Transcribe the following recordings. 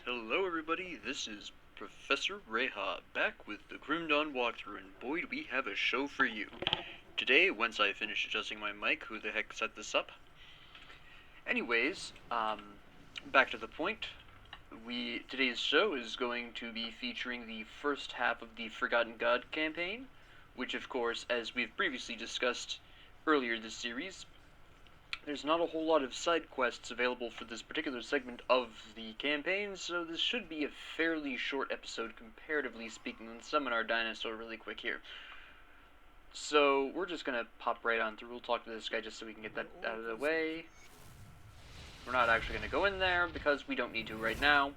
Hello everybody, this is Professor Reha, back with the Grim Dawn walkthrough, and boy do we have a show for you. Today, once I finish adjusting my mic, who the heck set this up? Anyways, back to the point. Today's show is going to be featuring the first half of the Forgotten God campaign, which of course, as we've previously discussed earlier this series, there's not a whole lot of side quests available for this particular segment of the campaign, so this should be a fairly short episode, comparatively speaking. Let's summon our dinosaur really quick here. So, we're just gonna pop right on through. We'll talk to this guy just so we can get that out of the way. We're not actually gonna go in there, because we don't need to right now.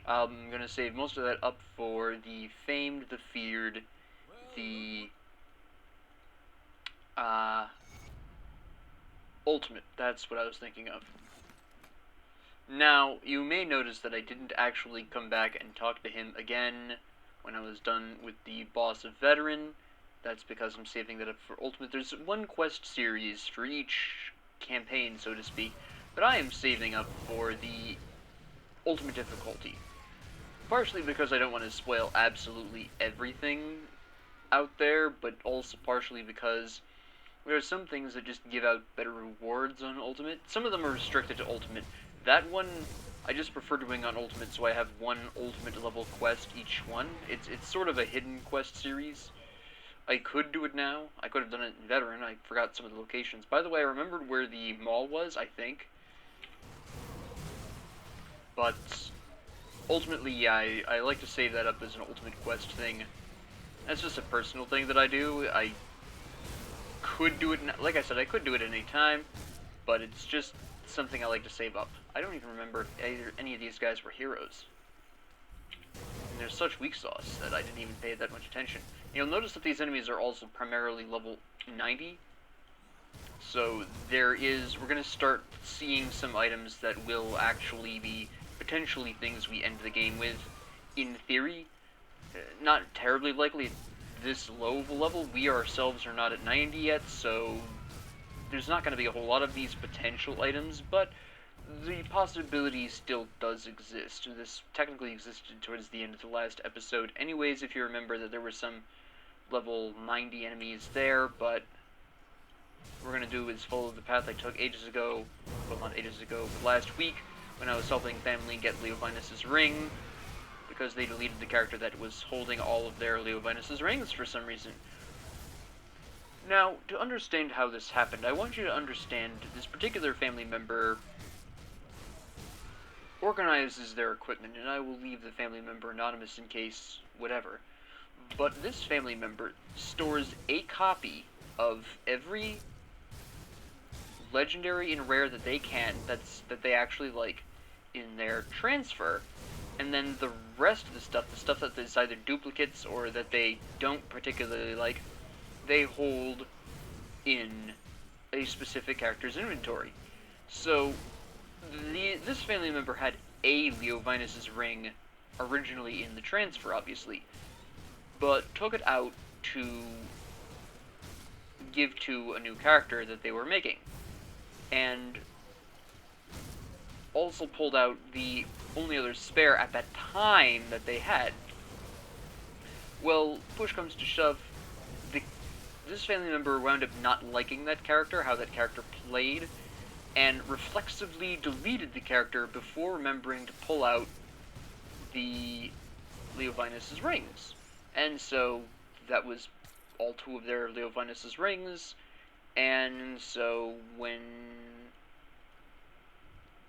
I'm gonna save most of that up for the famed, the feared, the ultimate. That's what I was thinking of. Now, you may notice that I didn't actually come back and talk to him again when I was done with the boss of Veteran. That's because I'm saving that up for Ultimate. There's one quest series for each campaign, so to speak, that I am saving up for the Ultimate difficulty. Partially because I don't want to spoil absolutely everything out there, but also partially because there are some things that just give out better rewards on Ultimate. Some of them are restricted to Ultimate. That one, I just prefer doing on Ultimate, so I have one Ultimate level quest each one. It's sort of a hidden quest series. I could do it now. I could have done it in Veteran. I forgot some of the locations. By the way, I remembered where the mall was, I think. But ultimately, yeah, I like to save that up as an Ultimate quest thing. That's just a personal thing that I do. I could do it, like I said, I could do it at any time, but it's just something I like to save up. I don't even remember if any of these guys were heroes. And they're such weak sauce that I didn't even pay that much attention. You'll notice that these enemies are also primarily level 90. So we're going to start seeing some items that will actually be potentially things we end the game with, in theory. Not terribly likely this low of a level. We ourselves are not at 90 yet, so there's not going to be a whole lot of these potential items, but the possibility still does exist. This technically existed towards the end of the last episode anyways, if you remember that there were some level 90 enemies there, but what we're going to do is follow the path I took ages ago, well, not ages ago, but last week, when I was helping family get Leovinus' ring, because they deleted the character that was holding all of their Leovinus' rings for some reason. Now, to understand how this happened, I want you to understand this particular family member organizes their equipment, and I will leave the family member anonymous in case whatever. But this family member stores a copy of every legendary and rare that they can, that they actually like, in their transfer, and then the rest of the stuff that is either duplicates or that they don't particularly like, they hold in a specific character's inventory. So, this family member had a Leovinus' ring originally in the transfer, obviously, but took it out to give to a new character that they were making, and also pulled out the only other spare at that time that they had. Well, push comes to shove, this family member wound up not liking that character, how that character played, and reflexively deleted the character before remembering to pull out the Leovinus' rings. And so that was all two of their Leovinus' rings, and so when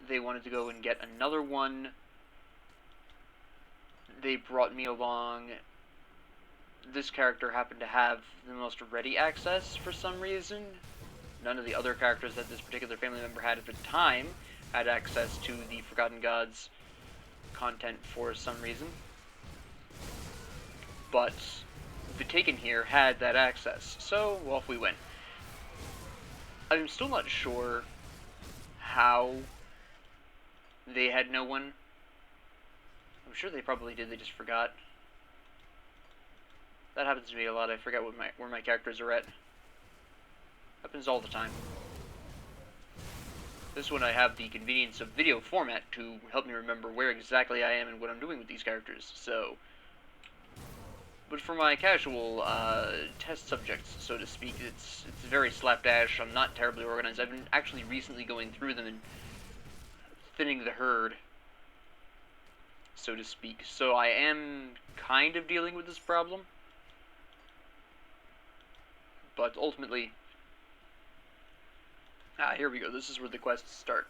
they wanted to go and get another one, they brought me along. This character happened to have the most ready access for some reason. None of the other characters that this particular family member had at the time had access to the Forgotten Gods content for some reason. But the Taken here had that access, so off we went. I'm still not sure how they had no one. I'm sure they probably did, they just forgot. That happens to me a lot. I forget where my characters are at. Happens all the time. This one I have the convenience of video format to help me remember where exactly I am and what I'm doing with these characters, so... But for my casual test subjects, so to speak, it's very slapdash. I'm not terribly organized. I've been actually recently going through them and thinning the herd, so to speak. So I am kind of dealing with this problem, but ultimately... here we go. This is where the quests start.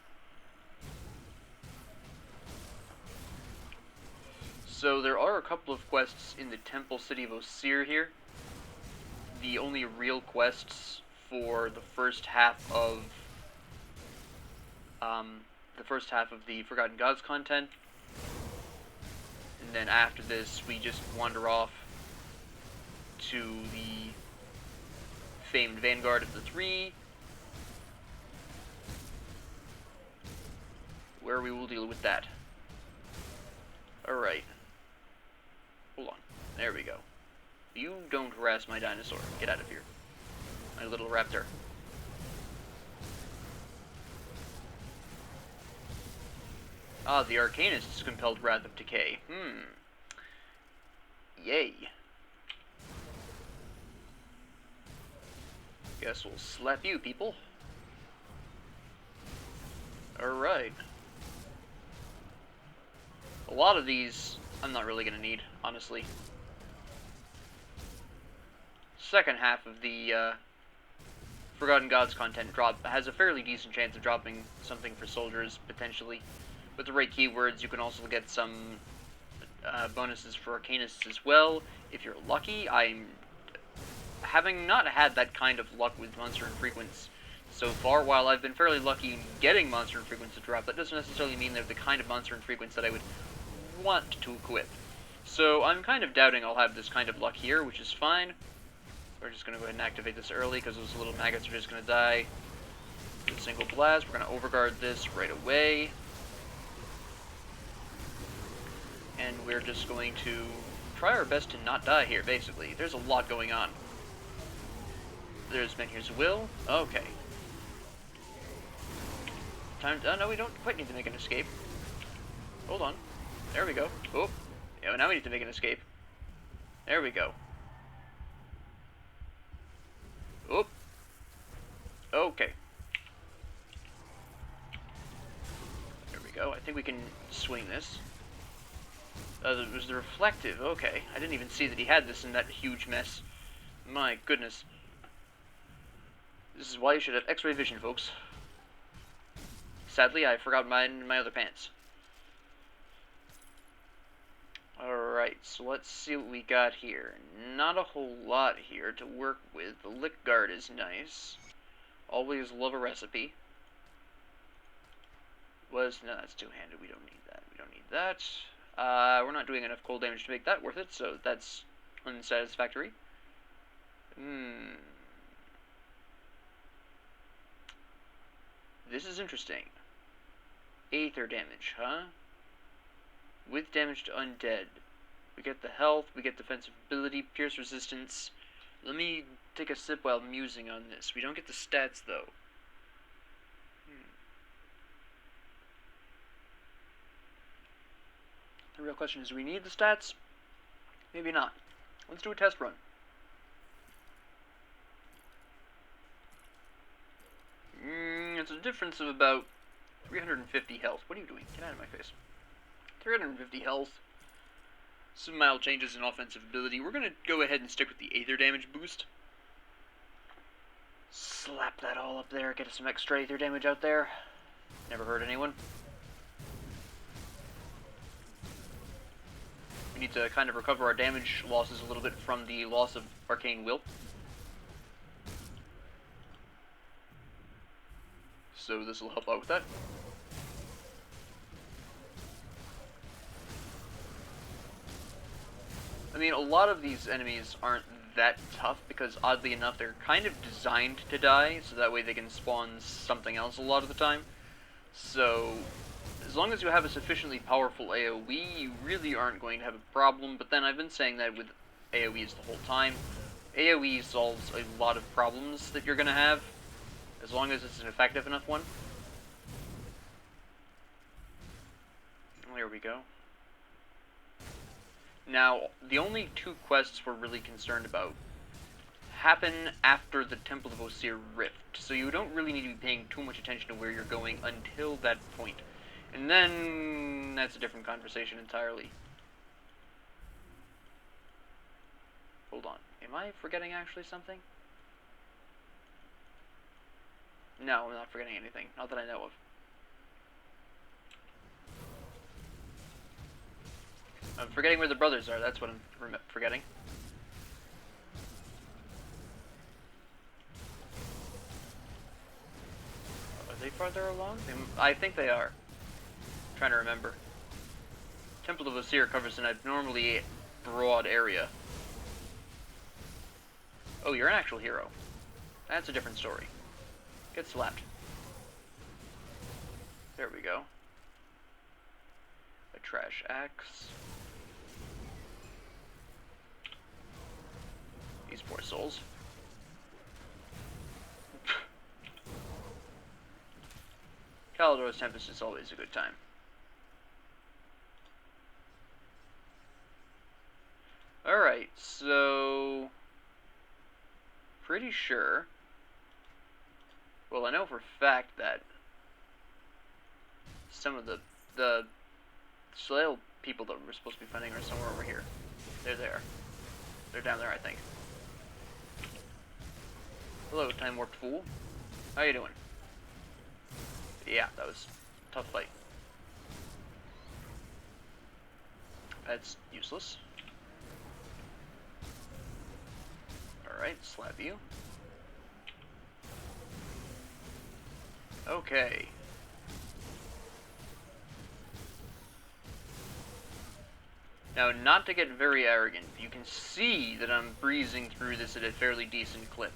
So there are a couple of quests in the Temple City of Osir here. The only real quests for the first half of the Forgotten Gods content. And then after this, we just wander off to the famed Vanguard of the Three, where we will deal with that. Alright. Hold on. There we go. You don't harass my dinosaur. Get out of here. My little raptor. Ah, the Arcanist's compelled Wrath of Decay. Yay. Guess we'll slap you, people. Alright. A lot of these I'm not really gonna need, honestly. Second half of the Forgotten Gods content has a fairly decent chance of dropping something for soldiers, potentially. With the right keywords, you can also get some bonuses for Arcanists as well, if you're lucky. I'm having not had that kind of luck with Monster Infrequents so far. While I've been fairly lucky in getting Monster Infrequents to drop, that doesn't necessarily mean they're the kind of Monster Infrequents that I would want to equip. So I'm kind of doubting I'll have this kind of luck here, which is fine. We're just going to go ahead and activate this early, because those little maggots are just going to die with a single blast. We're going to overguard this right away. And we're just going to try our best to not die here, basically. There's a lot going on. There's Menhir's Will. Okay. Time to... Oh, no, we don't quite need to make an escape. Hold on. There we go. Oh. Yeah, now we need to make an escape. There we go. Oop. Okay. There we go. I think we can swing this. It was the reflective. Okay. I didn't even see that he had this in that huge mess. My goodness. This is why you should have X-ray vision, folks. Sadly, I forgot mine in my other pants. Alright, so let's see what we got here. Not a whole lot here to work with. The Lick Guard is nice. Always love a recipe. No, that's two-handed. We don't need that. We don't need that. We're not doing enough cold damage to make that worth it, so that's unsatisfactory. This is interesting. Aether damage, huh? With damage to undead. We get the health, we get defensive ability, pierce resistance. Let me take a sip while musing on this. We don't get the stats, though. The real question is, do we need the stats? Maybe not. Let's do a test run. It's a difference of about 350 health. What are you doing? Get out of my face. 350 health. Some mild changes in offensive ability. We're going to go ahead and stick with the Aether damage boost. Slap that all up there. Get us some extra Aether damage out there. Never hurt anyone. We need to kind of recover our damage losses a little bit from the loss of Arcane Will. So this will help out with that. I mean, a lot of these enemies aren't that tough because, oddly enough, they're kind of designed to die, so that way they can spawn something else a lot of the time. So, as long as you have a sufficiently powerful AoE, you really aren't going to have a problem, but then I've been saying that with AoEs the whole time. AoE solves a lot of problems that you're going to have, as long as it's an effective enough one. There we go. Now, the only two quests we're really concerned about happen after the Temple of Osir Rift, so you don't really need to be paying too much attention to where you're going until that point. And then, that's a different conversation entirely. Hold on. Am I forgetting actually something? No, I'm not forgetting anything. Not that I know of. I'm forgetting where the brothers are. That's what I'm forgetting. Are they farther along? I think they are. I'm trying to remember. Temple of Osir covers an abnormally broad area. Oh, you're an actual hero. That's a different story. Get slapped. There we go. A trash axe. These poor souls. Calidor's Tempest is always a good time. Alright, so... pretty sure... well, I know for a fact that some of the Slail people that we're supposed to be finding are somewhere over here. They're there. They're down there, I think. Hello, Time Warped Fool. How you doing? Yeah, that was a tough fight. That's useless. Alright, slap you. Okay. Now, not to get very arrogant, you can see that I'm breezing through this at a fairly decent clip.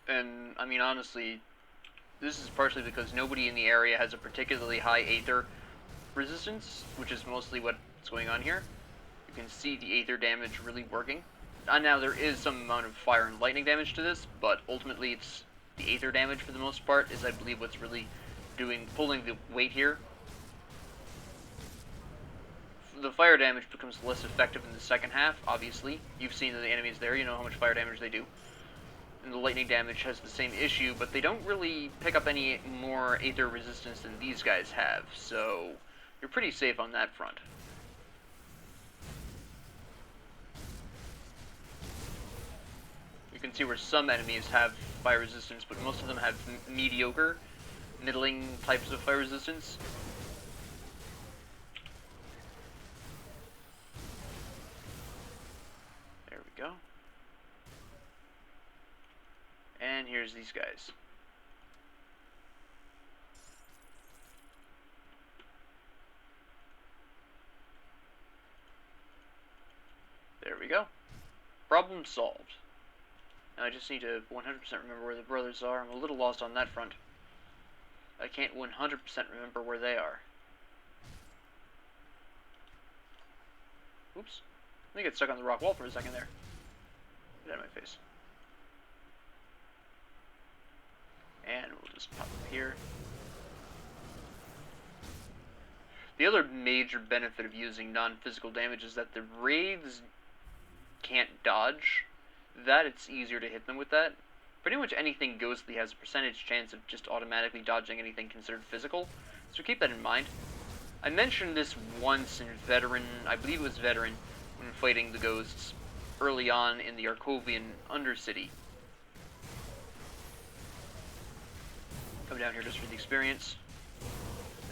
And, I mean, honestly, this is partially because nobody in the area has a particularly high Aether resistance, which is mostly what's going on here. You can see the Aether damage really working. Now, there is some amount of fire and lightning damage to this, but ultimately it's the Aether damage for the most part is, I believe, what's really pulling the weight here. The fire damage becomes less effective in the second half, obviously. You've seen the enemies there, you know how much fire damage they do. And the lightning damage has the same issue, but they don't really pick up any more Aether resistance than these guys have, so you're pretty safe on that front. You can see where some enemies have fire resistance, but most of them have mediocre, middling types of fire resistance. There we go. And here's these guys. There we go. Problem solved. Now I just need to 100% remember where the brothers are. I'm a little lost on that front. I can't 100% remember where they are. Oops. Let me get stuck on the rock wall for a second there. Get out of my face. And we'll just pop up here. The other major benefit of using non-physical damage is that the wraiths can't dodge. That it's easier to hit them with that. Pretty much anything ghostly has a percentage chance of just automatically dodging anything considered physical, so keep that in mind. I mentioned this once in Veteran, I believe it was Veteran, when fighting the ghosts early on in the Arcovian Undercity. Come down here just for the experience.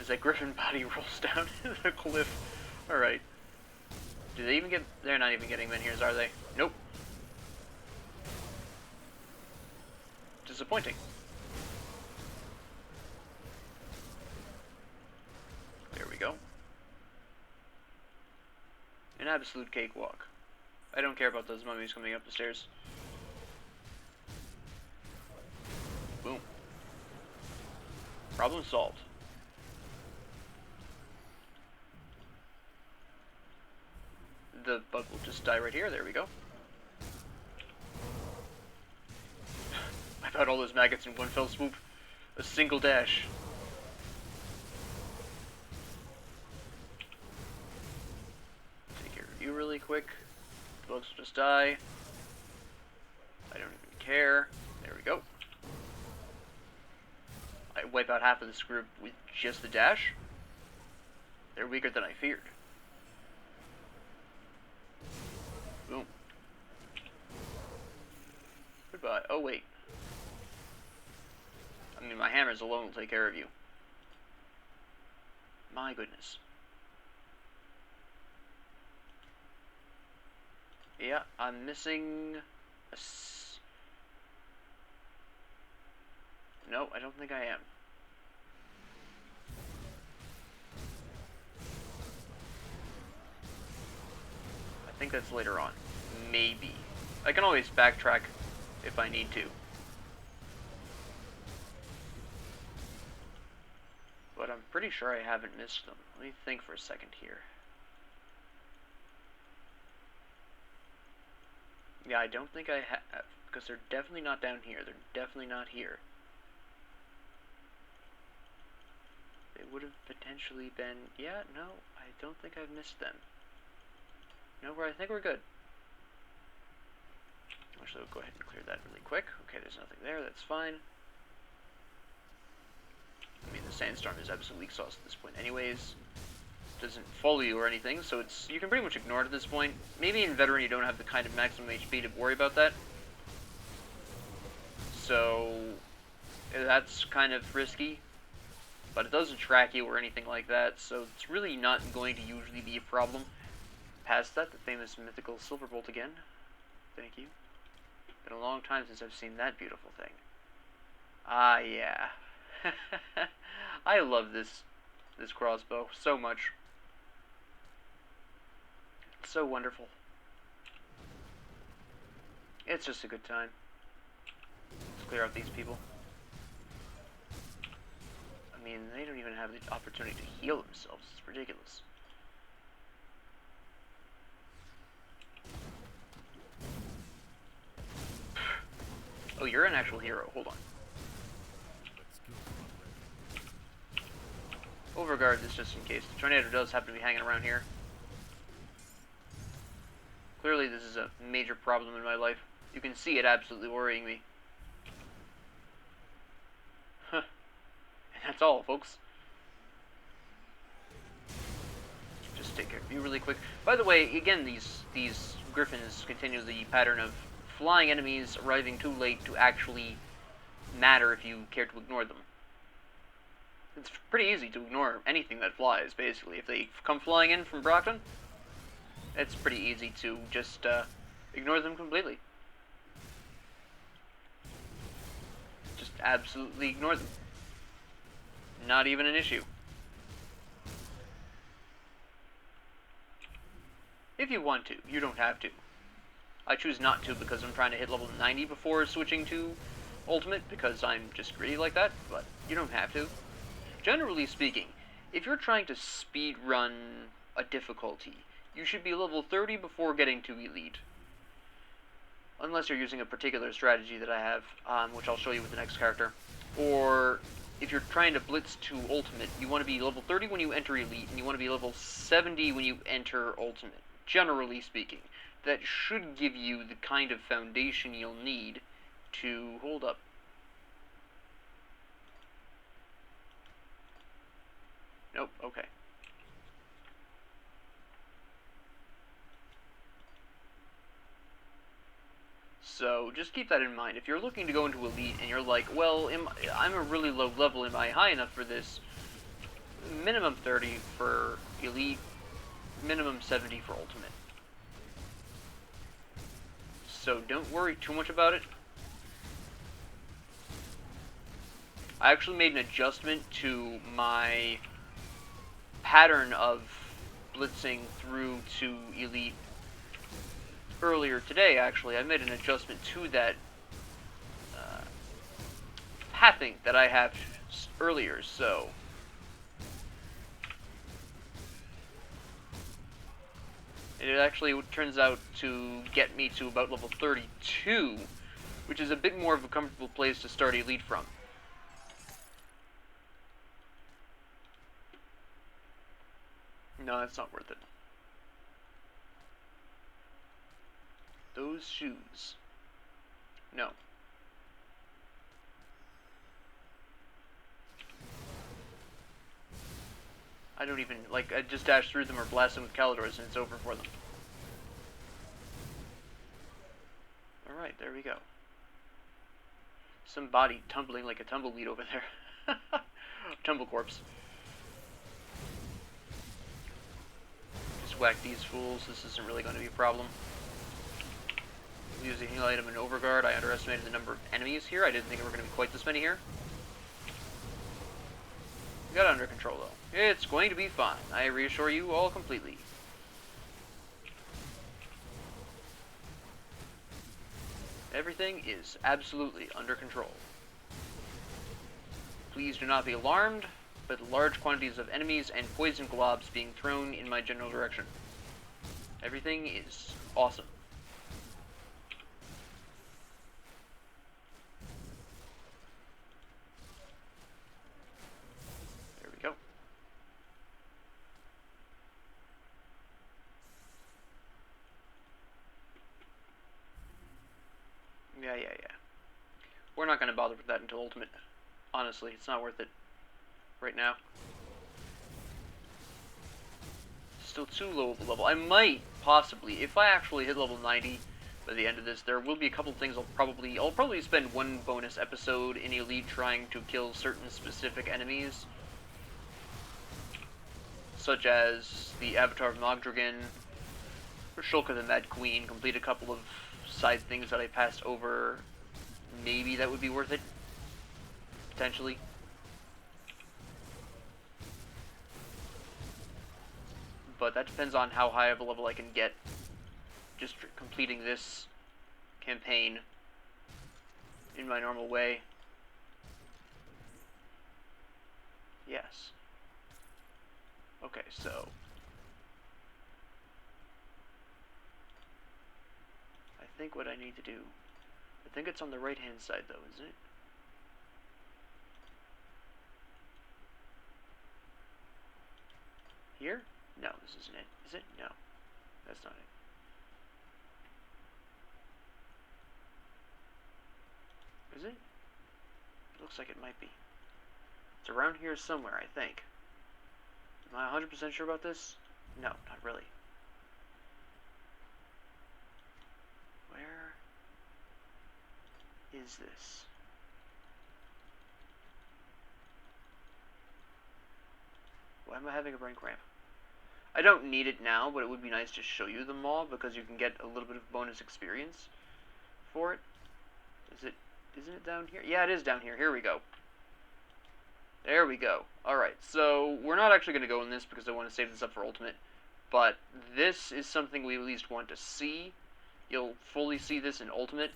As that griffin body rolls down the cliff. Alright. Do they even get... they're not even getting menhirs, are they? Nope. Disappointing. There we go. An absolute cakewalk. I don't care about those mummies coming up the stairs. Boom. Problem solved. The bug will just die right here. There we go. Wipe out all those maggots in one fell swoop. A single dash. Take care of you really quick. The bugs will just die. I don't even care. There we go. I wipe out half of this group with just the dash. They're weaker than I feared. Boom. Goodbye. Oh, wait. I mean, my hammers alone will take care of you. My goodness. Yeah, I'm missing a no, I don't think I am. I think that's later on. Maybe. I can always backtrack if I need to. But I'm pretty sure I haven't missed them. Let me think for a second here. Yeah, I don't think I have, because they're definitely not down here. They're definitely not here. They would have potentially been... Yeah, no, I don't think I've missed them. No, I think we're good. Actually, we'll go ahead and clear that really quick. Okay, there's nothing there, that's fine. I mean, the sandstorm is absolute weak sauce at this point anyways. Doesn't follow you or anything, so it's you can pretty much ignore it at this point. Maybe in Veteran you don't have the kind of maximum HP to worry about that. So that's kind of risky. But it doesn't track you or anything like that, so it's really not going to usually be a problem. Past that, the famous mythical Silverbolt again. Thank you. Been a long time since I've seen that beautiful thing. Ah, yeah. I love this crossbow so much. It's so wonderful. It's just a good time. Let's clear out these people. I mean, they don't even have the opportunity to heal themselves. It's ridiculous. Oh, you're an actual hero. Hold on. Overguard this just in case. The tornado does happen to be hanging around here. Clearly this is a major problem in my life. You can see it absolutely worrying me. Huh. And that's all, folks. Just take care of you really quick. By the way, again, these griffins continue the pattern of flying enemies arriving too late to actually matter if you care to ignore them. It's pretty easy to ignore anything that flies, basically. If they come flying in from Brockton, it's pretty easy to just ignore them completely. Just absolutely ignore them. Not even an issue. If you want to, you don't have to. I choose not to because I'm trying to hit level 90 before switching to Ultimate, because I'm just greedy like that, but you don't have to. Generally speaking, if you're trying to speed run a difficulty, you should be level 30 before getting to Elite. Unless you're using a particular strategy that I have, which I'll show you with the next character. Or if you're trying to blitz to Ultimate, you want to be level 30 when you enter Elite, and you want to be level 70 when you enter Ultimate. Generally speaking. That should give you the kind of foundation you'll need to hold up. Nope, okay. So, just keep that in mind. If you're looking to go into Elite and you're like, well, I'm a really low level, am I high enough for this? Minimum 30 for Elite, minimum 70 for Ultimate. So don't worry too much about it. I actually made an adjustment to my pattern of blitzing through to Elite earlier today, actually. I made an adjustment to that pathing that I have earlier, so... It actually turns out to get me to about level 32, which is a bit more of a comfortable place to start Elite from. No, it's not worth it. Those shoes. No. I don't even, like, I just dash through them or blast them with Calidors and it's over for them. Alright, there we go. Some body tumbling like a tumbleweed over there. Tumble corpse. Just whack these fools, this isn't really going to be a problem. Use a heal item in Overguard. I underestimated the number of enemies here. I didn't think there were going to be quite this many here. We got it under control, though. It's going to be fine. I reassure you all completely. Everything is absolutely under control. Please do not be alarmed, but large quantities of enemies and poison globs being thrown in my general direction. Everything is awesome. There we go. Yeah. We're not going to bother with that until Ultimate. Honestly, it's not worth it right now. Still too low of a level. I might, possibly, if I actually hit level 90 by the end of this, there will be a couple of things I'll probably spend one bonus episode in Elite trying to kill certain specific enemies. Such as the Avatar of Mogdragon, or Shulka the Mad Queen, complete a couple of side things that I passed over. Maybe that would be worth it. Potentially. But that depends on how high of a level I can get just completing this campaign in my normal way. Yes. Okay, so I think what I need to do, I think it's on the right hand side though, isn't it? Here? No, this isn't it. Is it? No. That's not it. Is it? It looks like it might be. It's around here somewhere, I think. Am I 100% sure about this? No, not really. Where is this? Why am I having a brain cramp? I don't need it now, but it would be nice to show you them all because you can get a little bit of bonus experience for it. Isn't it down here? Yeah, it is down here. Here we go. There we go. Alright, so we're not actually going to go in this because I want to save this up for Ultimate, but this is something we at least want to see. You'll fully see this in Ultimate.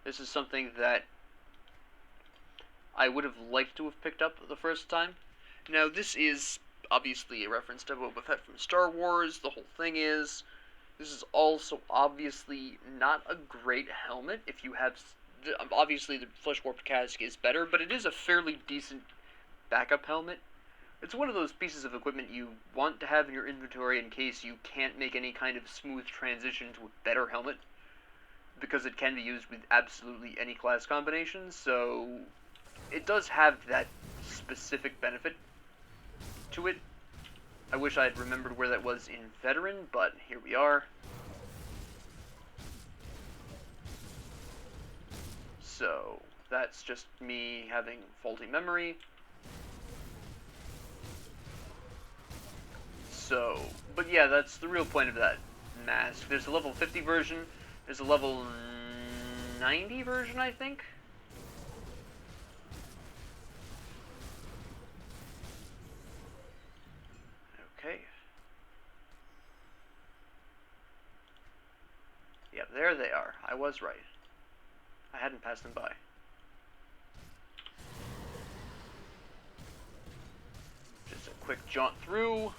This is something that I would have liked to have picked up the first time. Now, this is obviously a reference to Boba Fett from Star Wars. The whole thing is, this is also obviously not a great helmet. If you have, obviously the Flesh Warped Casque is better, but it is a fairly decent backup helmet. It's one of those pieces of equipment you want to have in your inventory in case you can't make any kind of smooth transition to a better helmet, because it can be used with absolutely any class combination, so it does have that specific benefit to it. I wish I had remembered where that was in Veteran, but here we are. So, that's just me having faulty memory. So, but yeah, that's the real point of that mask. There's a level 50 version, there's a level 90 version, I think. Okay. Yep, there they are. I was right. I hadn't passed them by. Just a quick jaunt through.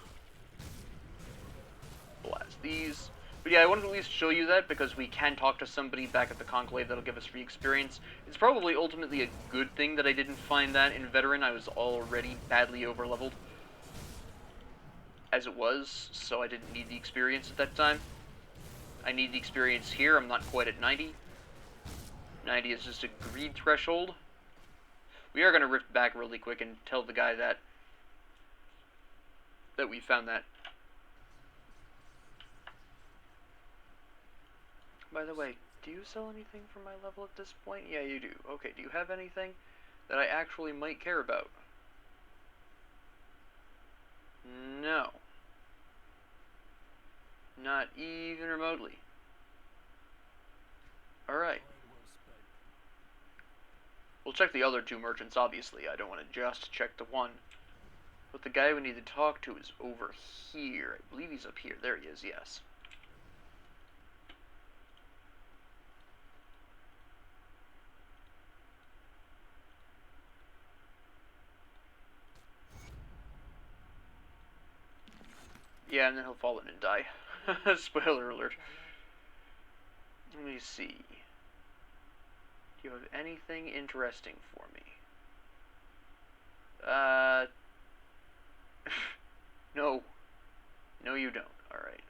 Blast these. But yeah, I wanted to at least show you that because we can talk to somebody back at the Conclave that'll give us free experience. It's probably ultimately a good thing that I didn't find that in Veteran. I was already badly overleveled. as it was, so I didn't need the experience at that time. I need the experience here. I'm not quite at 90. 90 is just a greed threshold. We are going to rift back really quick and tell the guy that we found that. By the way, do you sell anything for my level at this point? Yeah, you do. Okay, do you have anything that I actually might care about? No. Not even remotely. Alright. We'll check the other two merchants, obviously. I don't want to just check the one. But the guy we need to talk to is over here. I believe he's up here. There he is, yes. Yeah, and then he'll fall in and die. Spoiler alert. Let me see. Do you have anything interesting for me? No. No, you don't. Alright.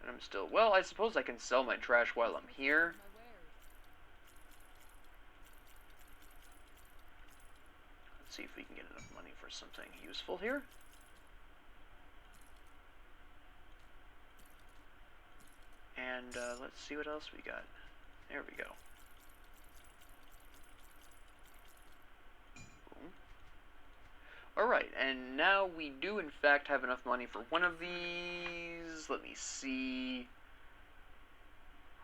And I'm still... Well, I suppose I can sell my trash while I'm here. Let's see if we can get enough money for something useful here. And let's see what else we got. There we go. Alright, and now we do in fact have enough money for one of these. Let me see.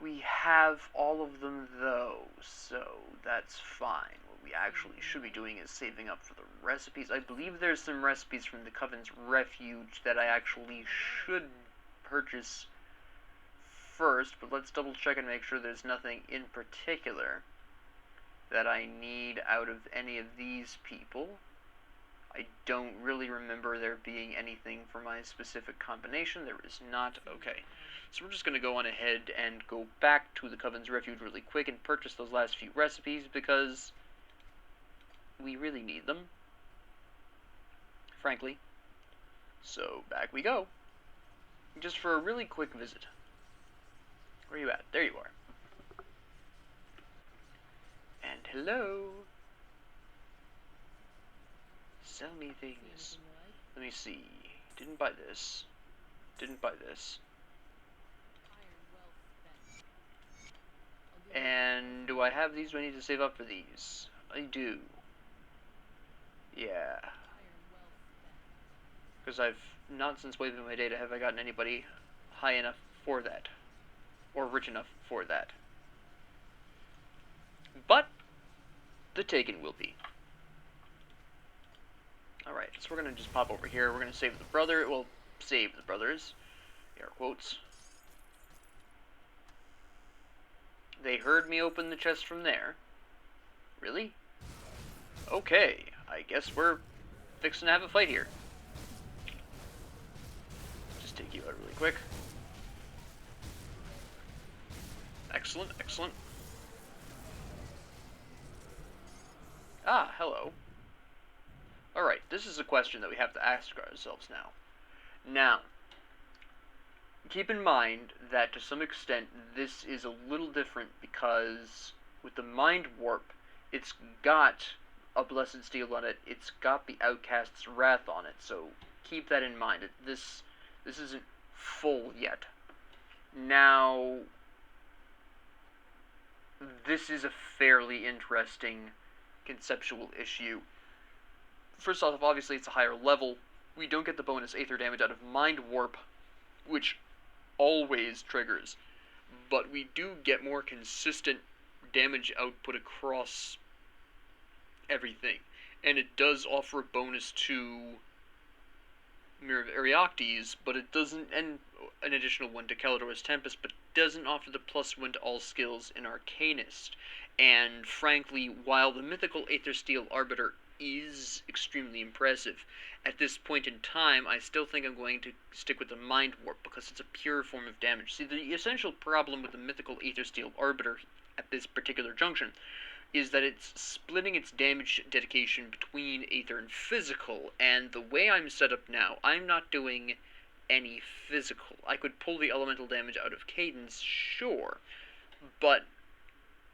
We have all of them though, so that's fine. What we actually should be doing is saving up for the recipes. I believe there's some recipes from the Coven's Refuge that I actually should purchase first, but let's double check and make sure there's nothing in particular that I need out of any of these people. I don't really remember there being anything for my specific combination. There is not. Okay. So we're just going to go on ahead and go back to the Coven's Refuge really quick and purchase those last few recipes because we really need them, frankly. So back we go. Just for a really quick visit. Where are you at? There you are. And hello. Sell me things. Let me see. Didn't buy this. Didn't buy this. And do I have these? Do I need to save up for these? I do. Yeah. Because I've not since waiving my data have I gotten anybody high enough for that. Or rich enough for that. But the Taken will be. Alright, so we're going to just pop over here. We're going to save the brother. Well, save the brothers. Air quotes. They heard me open the chest from there. Really? Okay, I guess we're fixing to have a fight here. Just take you out really quick. Excellent, excellent. Ah, hello. Alright, this is a question that we have to ask ourselves now. Now, keep in mind that to some extent this is a little different because with the Mind Warp, it's got a Blessed Steel on it, it's got the Outcast's Wrath on it, so keep that in mind. This isn't full yet. Now, this is a fairly interesting conceptual issue. First off, obviously it's a higher level. We don't get the bonus Aether damage out of Mind Warp, which always triggers, but we do get more consistent damage output across everything. And it does offer a bonus to Mirror of Ereoctes, but it doesn't, and an additional one to Calidor's Tempest, but doesn't offer the +1 to all skills in Arcanist. And frankly, while the mythical Aether Steel Arbiter is extremely impressive, at this point in time, I still think I'm going to stick with the Mind Warp, because it's a pure form of damage. See, the essential problem with the mythical Aether Steel Arbiter at this particular junction is that it's splitting its damage dedication between Aether and Physical, and the way I'm set up now, I'm not doing any Physical. I could pull the elemental damage out of Cadence, sure, but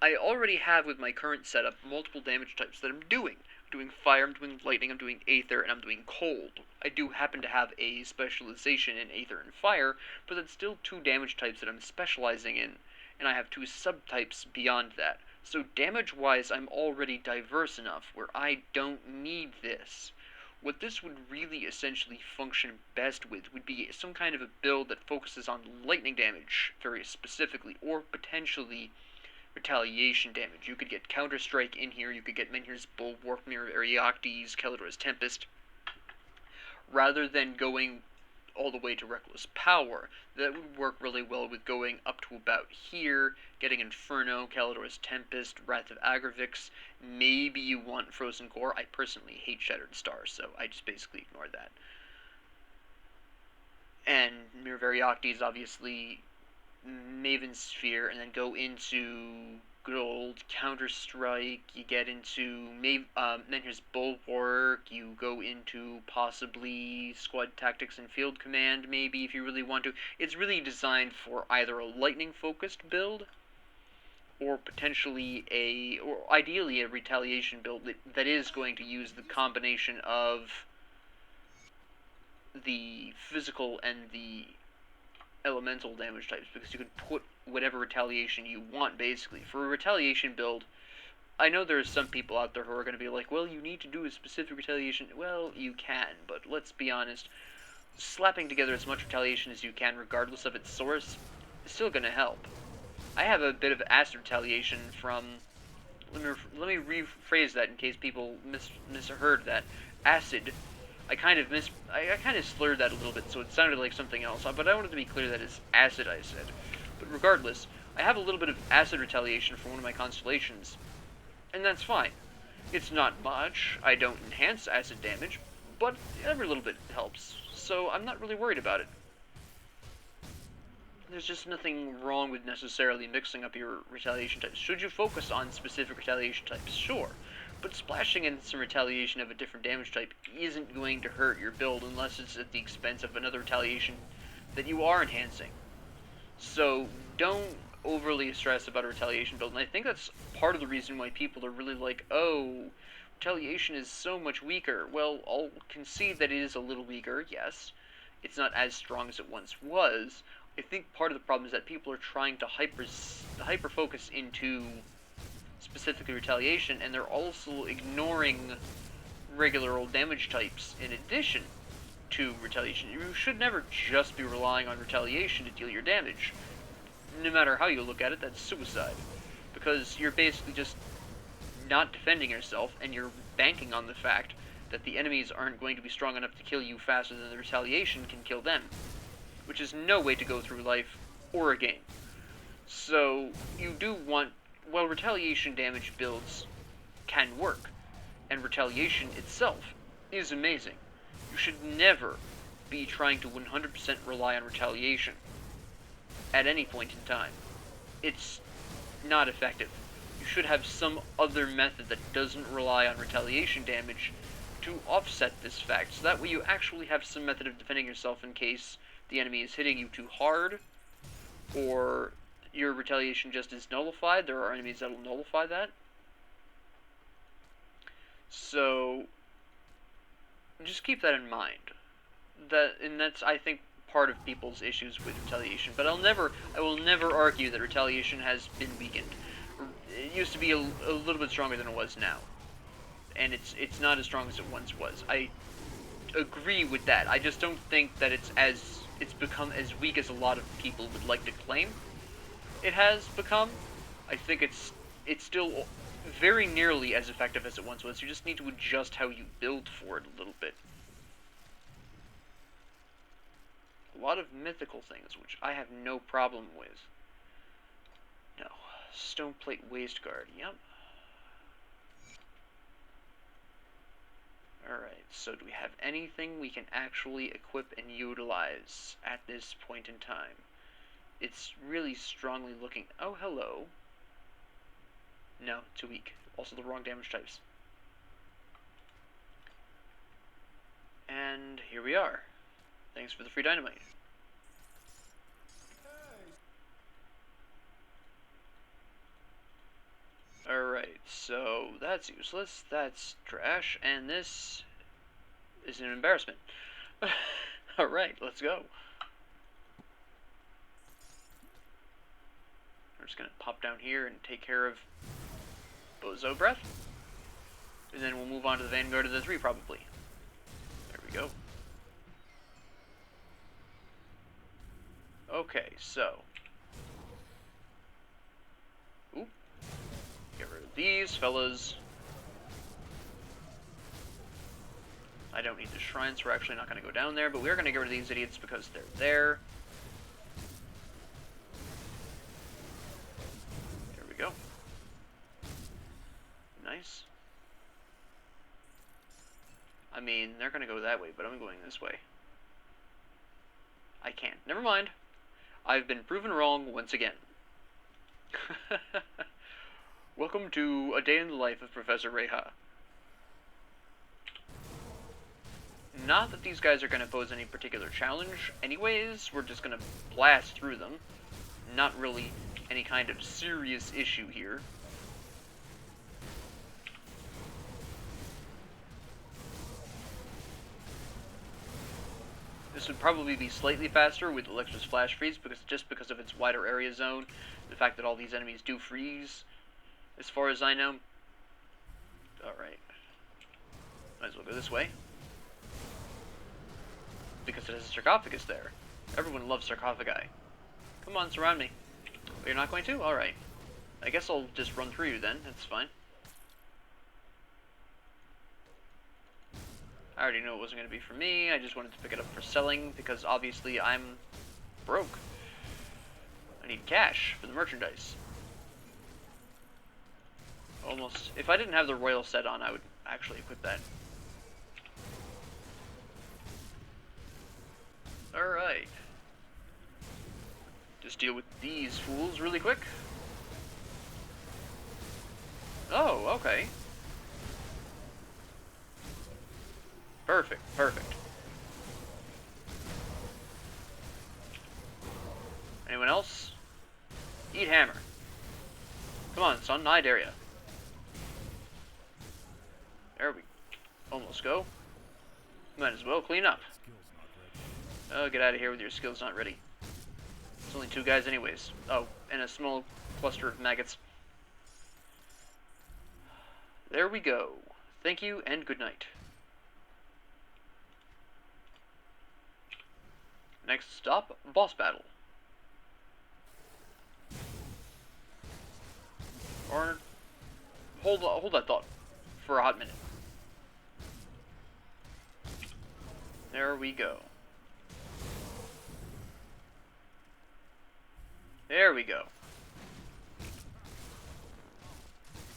I already have, with my current setup, multiple damage types that I'm doing. I'm doing Fire, I'm doing Lightning, I'm doing Aether, and I'm doing Cold. I do happen to have a specialization in Aether and Fire, but that's still 2 damage types that I'm specializing in, and I have 2 subtypes beyond that. So damage-wise, I'm already diverse enough where I don't need this. What this would really essentially function best with would be some kind of a build that focuses on lightning damage very specifically, or potentially retaliation damage. You could get Counter-Strike in here, you could get Menhir's Bulwark, Mirror of Ereoctes, Kalidra's Tempest, rather than going all the way to Reckless Power. That would work really well with going up to about here, getting Inferno, Kalidra's Tempest, Wrath of Agravix. Maybe you want Frozen Core. I personally hate Shattered Stars, so I just basically ignore that. And Mirror of Ereoctes, obviously, Maven Sphere, and then go into good old Counter-Strike. You get into then here's Bulwark. You go into possibly Squad Tactics and Field Command, maybe, if you really want to. It's really designed for either a lightning-focused build, or potentially or ideally a retaliation build that is going to use the combination of the physical and the elemental damage types, because you can put whatever retaliation you want, basically. For a retaliation build, I know there's some people out there who are going to be like, well, you need to do a specific retaliation. Well, you can, but let's be honest, slapping together as much retaliation as you can, regardless of its source, is still going to help. I have a bit of acid retaliation from... Let me rephrase that in case people misheard that. Acid... I kind of slurred that a little bit, so it sounded like something else, but I wanted to be clear that it's acid, I said. But regardless, I have a little bit of acid retaliation for one of my constellations, and that's fine. It's not much, I don't enhance acid damage, but every little bit helps, so I'm not really worried about it. There's just nothing wrong with necessarily mixing up your retaliation types. Should you focus on specific retaliation types? Sure. But splashing in some retaliation of a different damage type isn't going to hurt your build unless it's at the expense of another retaliation that you are enhancing. So don't overly stress about a retaliation build, and I think that's part of the reason why people are really like, oh, retaliation is so much weaker. Well, I'll concede that it is a little weaker, yes. It's not as strong as it once was. I think part of the problem is that people are trying to hyper-focus into specifically retaliation, and they're also ignoring regular old damage types in addition to retaliation. You should never just be relying on retaliation to deal your damage. No matter how you look at it, that's suicide. Because you're basically just not defending yourself, and you're banking on the fact that the enemies aren't going to be strong enough to kill you faster than the retaliation can kill them. Which is no way to go through life or a game. So, you do want... Well, retaliation damage builds can work, and retaliation itself is amazing. You should never be trying to 100% rely on retaliation at any point in time. It's not effective. You should have some other method that doesn't rely on retaliation damage to offset this fact, so that way you actually have some method of defending yourself in case the enemy is hitting you too hard, or your retaliation just is nullified. There are enemies that will nullify that. So, just keep that in mind. And that's, I think, part of people's issues with retaliation. But I will never argue that retaliation has been weakened. It used to be a little bit stronger than it was now. And it's not as strong as it once was. I agree with that. I just don't think that it's become as weak as a lot of people would like to claim it has become. I think it's still very nearly as effective as it once was. You just need to adjust how you build for it a little bit. A lot of mythical things, which I have no problem with. No. Stoneplate Wasteguard, yep. Alright, so do we have anything we can actually equip and utilize at this point in time? It's really strongly looking... Oh, hello. No, too weak. Also the wrong damage types. And here we are. Thanks for the free dynamite. Alright, so that's useless, that's trash, and this is an embarrassment. Alright, let's go. We're just gonna pop down here and take care of Bozo Breath. And then we'll move on to the Vanguard of the 3, probably. There we go. Okay, so. Ooh. Get rid of these fellas. I don't need the shrines, so we're actually not going to go down there, but we're going to get rid of these idiots because they're there. There we go. Nice. I mean, they're going to go that way, but I'm going this way. I can't. Never mind. I've been proven wrong once again. Welcome to a day in the life of Professor Reha. Not that these guys are going to pose any particular challenge anyways, we're just going to blast through them. Not really any kind of serious issue here. This would probably be slightly faster with Electra's Flash Freeze, because of its wider area zone, the fact that all these enemies do freeze, as far as I know. Alright. Might as well go this way. Because it has a sarcophagus there. Everyone loves sarcophagi. Come on, surround me. But you're not going to? Alright. I guess I'll just run through you then, that's fine. I already knew it wasn't going to be for me, I just wanted to pick it up for selling, because obviously I'm broke. I need cash for the merchandise. Almost. If I didn't have the royal set on, I would actually equip that. Alright. Just deal with these fools really quick. Oh, okay. Perfect, perfect. Anyone else? Eat hammer. Come on, son, I dare ya. There we almost go. Might as well clean up. Oh, get out of here with your skills not ready. It's only 2 guys anyways. Oh, and a small cluster of maggots. There we go. Thank you and good night. Next stop, boss battle. Or hold that thought for a hot minute. There we go. There we go.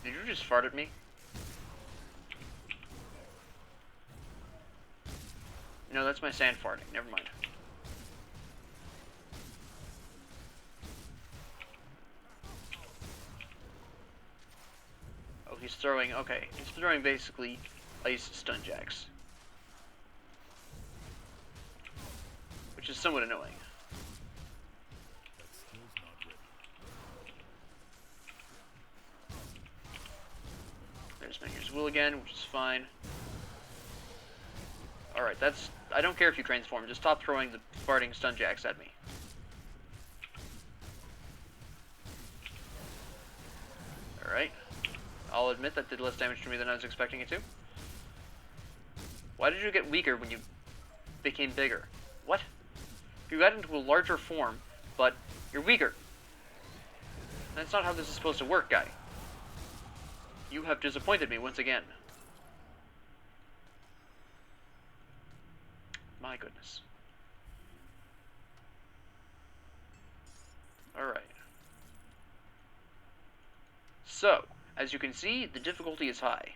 Did you just fart at me? No, that's my sand farting. Never mind. Oh, he's throwing... Okay, he's throwing basically ice stun jacks. Which is somewhat annoying. There's Menier's Will again, which is fine. Alright, that's... I don't care if you transform, just stop throwing the farting stun jacks at me. Alright. I'll admit that did less damage to me than I was expecting it to. Why did you get weaker when you became bigger? What? You got into a larger form, but you're weaker. That's not how this is supposed to work, guy. You have disappointed me once again. My goodness. Alright. So, as you can see, the difficulty is high.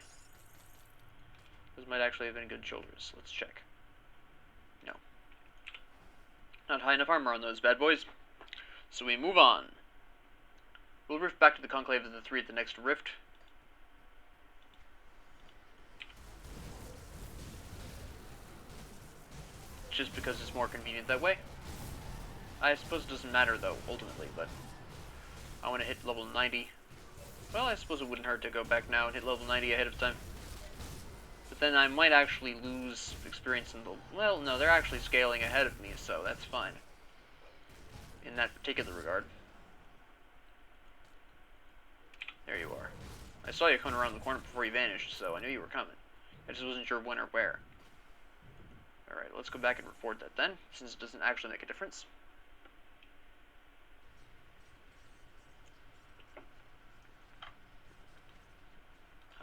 Those might actually have been good shoulders. Let's check. No. Not high enough armor on those bad boys. So we move on. We'll rift back to the Conclave of the 3 at the next rift. just because it's more convenient that way. I suppose it doesn't matter, though, ultimately, but I want to hit level 90. Well, I suppose it wouldn't hurt to go back now and hit level 90 ahead of time. But then I might actually lose experience in the... Well, no, they're actually scaling ahead of me, so that's fine. In that particular regard. There you are. I saw you coming around the corner before you vanished, so I knew you were coming. I just wasn't sure when or where. Alright, let's go back and report that then, since it doesn't actually make a difference.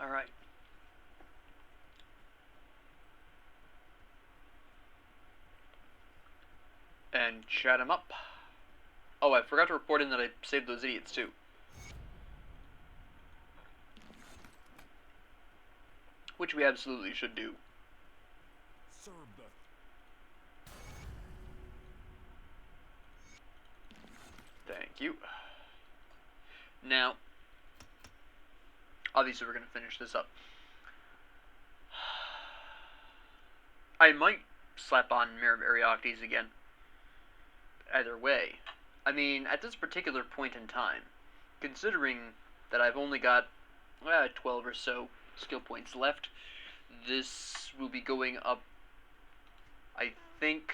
Alright. And chat him up. Oh, I forgot to report in that I saved those idiots too. Which we absolutely should do. Thank you. Now, obviously we're going to finish this up. I might slap on Mirror of Ereoctes again. Either way. I mean, at this particular point in time, considering that I've only got 12 or so skill points left, this will be going up, I think,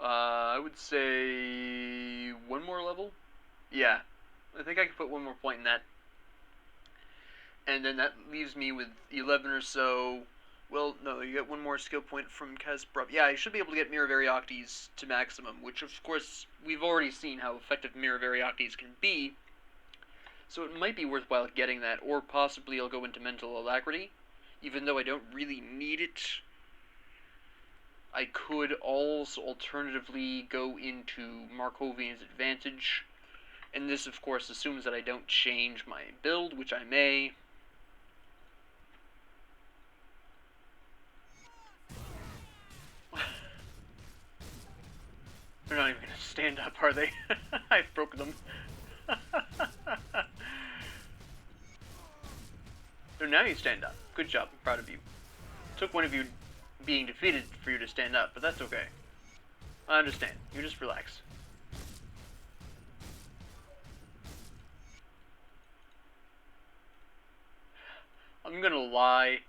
I would say one more level? Yeah, I think I could put one more point in that. And then that leaves me with 11 or so. Well, no, you get one more skill point from Kasparov. Yeah, I should be able to get Mirror of Ereoctes to maximum, which of course, we've already seen how effective Mirror of Ereoctes can be. So it might be worthwhile getting that, or possibly I'll go into Mental Alacrity. Even though I don't really need it, I could also alternatively go into Markovian's Advantage. And this, of course, assumes that I don't change my build, which I may. They're not even going to stand up, are they? I broke them. So now you stand up. Good job. I'm proud of you. It took one of you being defeated for you to stand up, but that's okay. I understand. You just relax. I'm gonna lie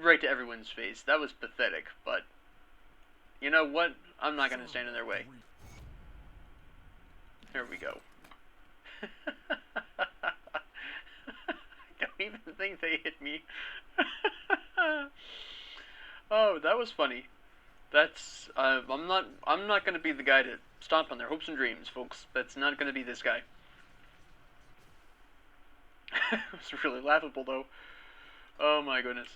right to everyone's face. That was pathetic, but you know what? I'm not gonna stand in their way. Here we go. I don't even think they hit me. Oh, that was funny. That's I'm not gonna be the guy to stomp on their hopes and dreams, folks. That's not gonna be this guy. It was really laughable, though. Oh my goodness.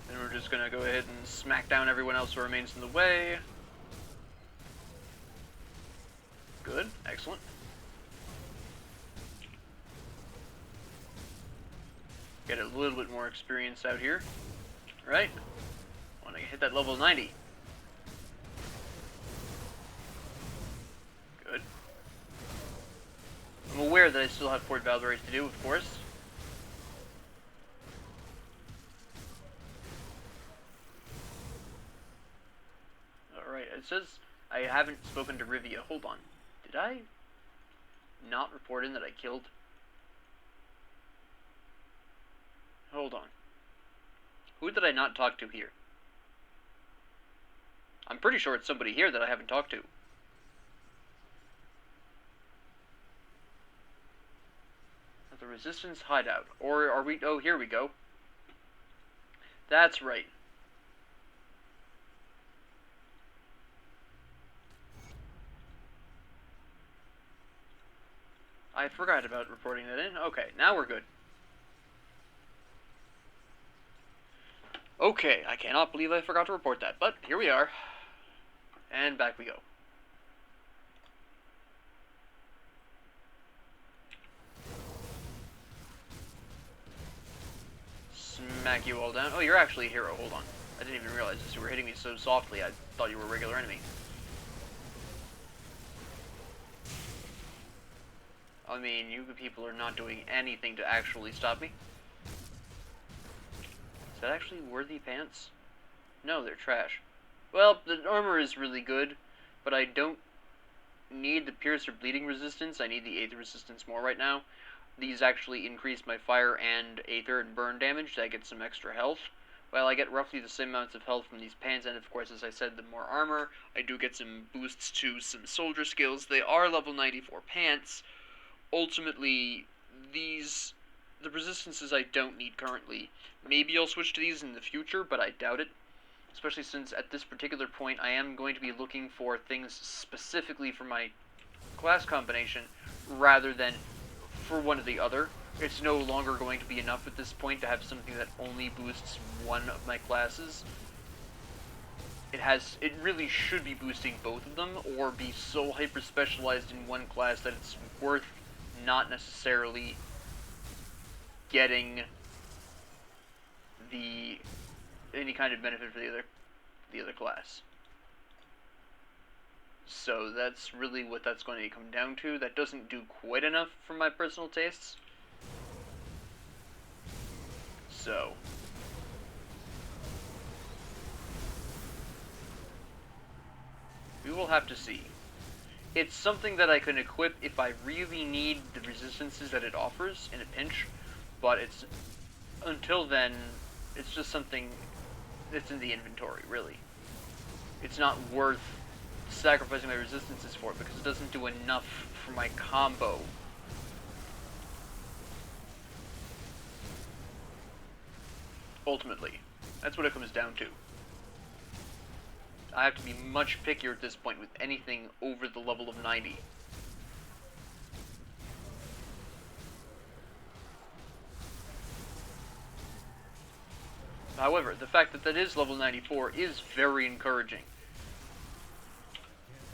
And we're just gonna go ahead and smack down everyone else who remains in the way. Good, excellent. Get a little bit more experience out here. Right? Want to hit that level 90. Good. I'm aware that I still have Fort Valkyries to do, of course. Alright, it says I haven't spoken to Rivia. Hold on. Did I not report in that I killed? Hold on. Who did I not talk to here? I'm pretty sure it's somebody here that I haven't talked to. At the Resistance hideout. Or are we... Oh, here we go. That's right. I forgot about reporting that in. Okay, now we're good. Okay, I cannot believe I forgot to report that, but here we are. And back we go. Smack you all down. Oh, you're actually a hero. Hold on. I didn't even realize this. You were hitting me so softly, I thought you were a regular enemy. mean, you people are not doing anything to actually stop me. Is that actually worthy pants? No, they're trash. Well, the armor is really good, but I don't need the pierce or bleeding resistance. I need the aether resistance more right now. These actually increase my fire and aether and burn damage. I get some extra health. While I get roughly the same amounts of health from these pants, and of course, as I said, the more armor, I do get some boosts to some soldier skills. They are level 94 pants. Ultimately, the resistances I don't need currently. Maybe I'll switch to these in the future, but I doubt it. Especially since at this particular point I am going to be looking for things specifically for my class combination rather than for one or the other. It's no longer going to be enough at this point to have something that only boosts one of my classes. It really should be boosting both of them, or be so hyper specialized in one class that it's worth not necessarily getting any kind of benefit for the other class. So that's really what that's going to come down to. That doesn't do quite enough for my personal tastes. So we will have to see. It's something that I can equip if I really need the resistances that it offers in a pinch, but until then, it's just something that's in the inventory, really. It's not worth sacrificing my resistances for it because it doesn't do enough for my combo. Ultimately, that's what it comes down to. I have to be much pickier at this point with anything over the level of 90. However, the fact that that is level 94 is very encouraging.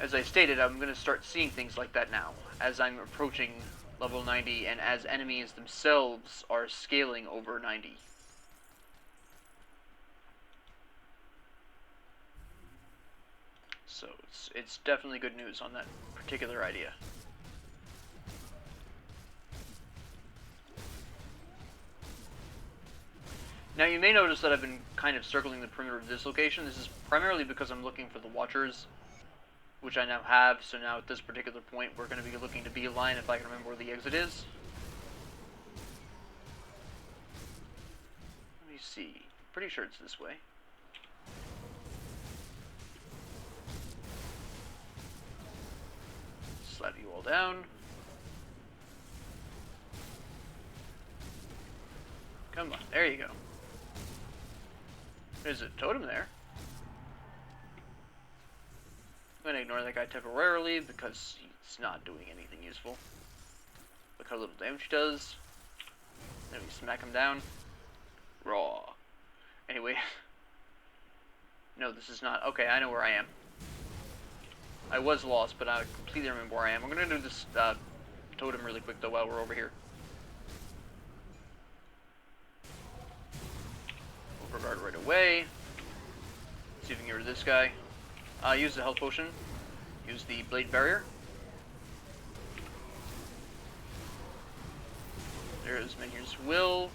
As I stated, I'm going to start seeing things like that now, as I'm approaching level 90 and as enemies themselves are scaling over 90. So it's definitely good news on that particular idea. Now you may notice that I've been kind of circling the perimeter of this location. This is primarily because I'm looking for the Watchers, which I now have, so now at this particular point we're going to be looking to beeline if I can remember where the exit is. Let me see. Pretty sure it's this way. Slap you all down. Come on, there you go. There's a totem there. I'm gonna ignore that guy temporarily because he's not doing anything useful. Look how little damage he does. Then we smack him down. Raw. Anyway. No, this is not. Okay, I know where I am. I was lost, but I completely remember where I am. I'm gonna do this totem really quick though while we're over here. Overguard right away. See if we can get rid of this guy. Use the health potion. Use the blade barrier. There's Menhir's Will.